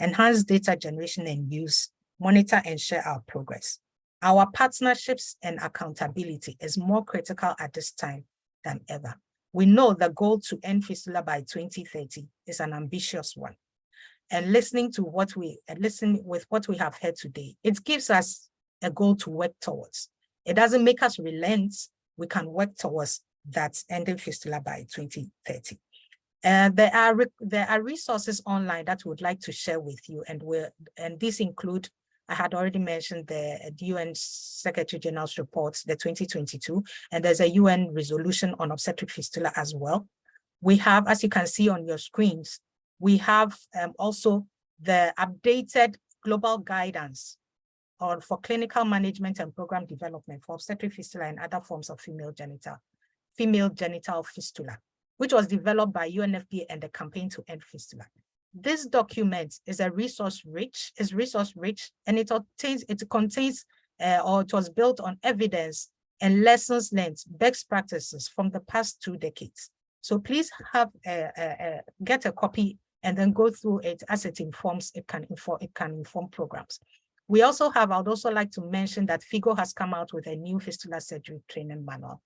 enhance data generation and use, monitor and share our progress. Our partnerships and accountability is more critical at this time than ever. We know the goal to end fistula by 2030 is an ambitious one. And listening with what we have heard today, it gives us a goal to work towards. It doesn't make us relent. We can work towards that ending fistula by 2030. There are resources online that we would like to share with you, and these include, I had already mentioned the UN Secretary General's report, the 2022, and there's a UN resolution on obstetric fistula as well. We have, as you can see on your screens, we have also the updated global guidance for clinical management and program development for obstetric fistula and other forms of female genital fistula, which was developed by UNFPA and the Campaign to End Fistula. This document is resource rich, and it was built on evidence and lessons learned, best practices from the past 2 decades. So please get a copy and then go through it as it informs. It can inform programs. We also have, I would also like to mention that FIGO has come out with a new fistula surgery training manual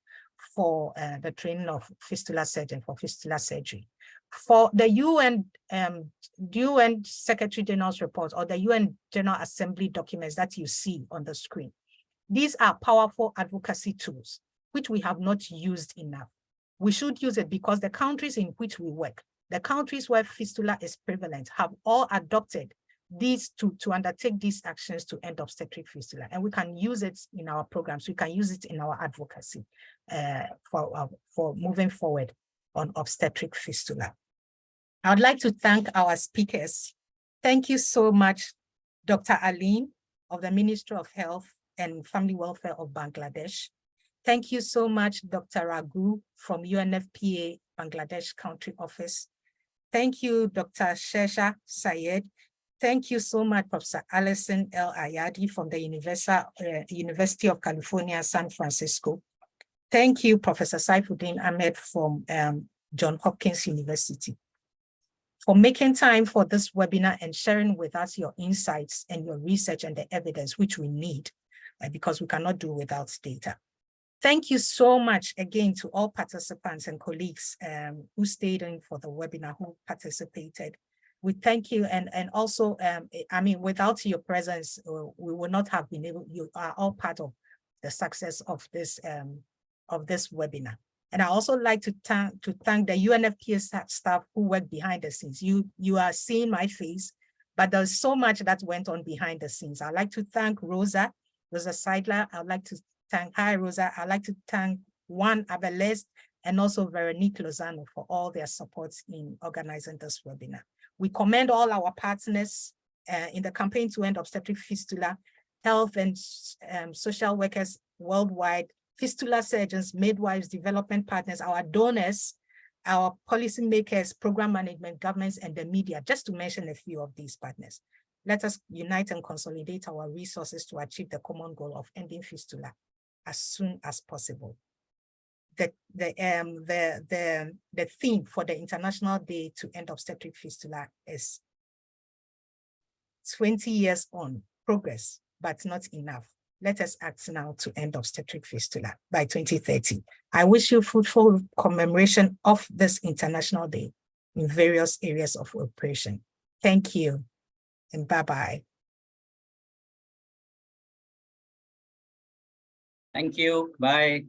for the training of fistula surgeon for fistula surgery. For the UN Secretary General's report or the UN General Assembly documents that you see on the screen, these are powerful advocacy tools, which we have not used enough. We should use it because the countries in which we work, the countries where fistula is prevalent, have all adopted these to undertake these actions to end obstetric fistula, and we can use it in our programs. We can use it in our advocacy for moving forward on obstetric fistula. I would like to thank our speakers. Thank you so much, Dr. Aline of the Ministry of Health and Family Welfare of Bangladesh. Thank you so much, Dr. Raghu from UNFPA Bangladesh Country Office. Thank you, Dr. Shesha Sayed. Thank you so much, Professor Alison L. Ayadi from the University of California, San Francisco. Thank you, Professor Saifuddin Ahmed from Johns Hopkins University, for making time for this webinar and sharing with us your insights and your research and the evidence which we need, because we cannot do without data. Thank you so much again to all participants and colleagues who stayed in for the webinar, who participated. We thank you, and also, I mean, without your presence, we would not have been able. You are all part of the success of this webinar. And I also like to thank the UNFPA staff who work behind the scenes. You are seeing my face, but there's so much that went on behind the scenes. I'd like to thank Rosa Seidler. I'd like to thank, hi Rosa, I'd like to thank Juan Abeles and also Veronique Lozano for all their support in organizing this webinar. We commend all our partners in the campaign to end obstetric fistula, health and social workers worldwide, fistula surgeons, midwives, development partners, our donors, our policymakers, program management, governments, and the media, just to mention a few of these partners. Let us unite and consolidate our resources to achieve the common goal of ending fistula as soon as possible. The theme for the International Day to End Obstetric Fistula is 20 years on, progress, but not enough. Let us act now to end obstetric fistula by 2030. I wish you fruitful commemoration of this International Day in various areas of operation. Thank you, and bye-bye. Thank you. Bye.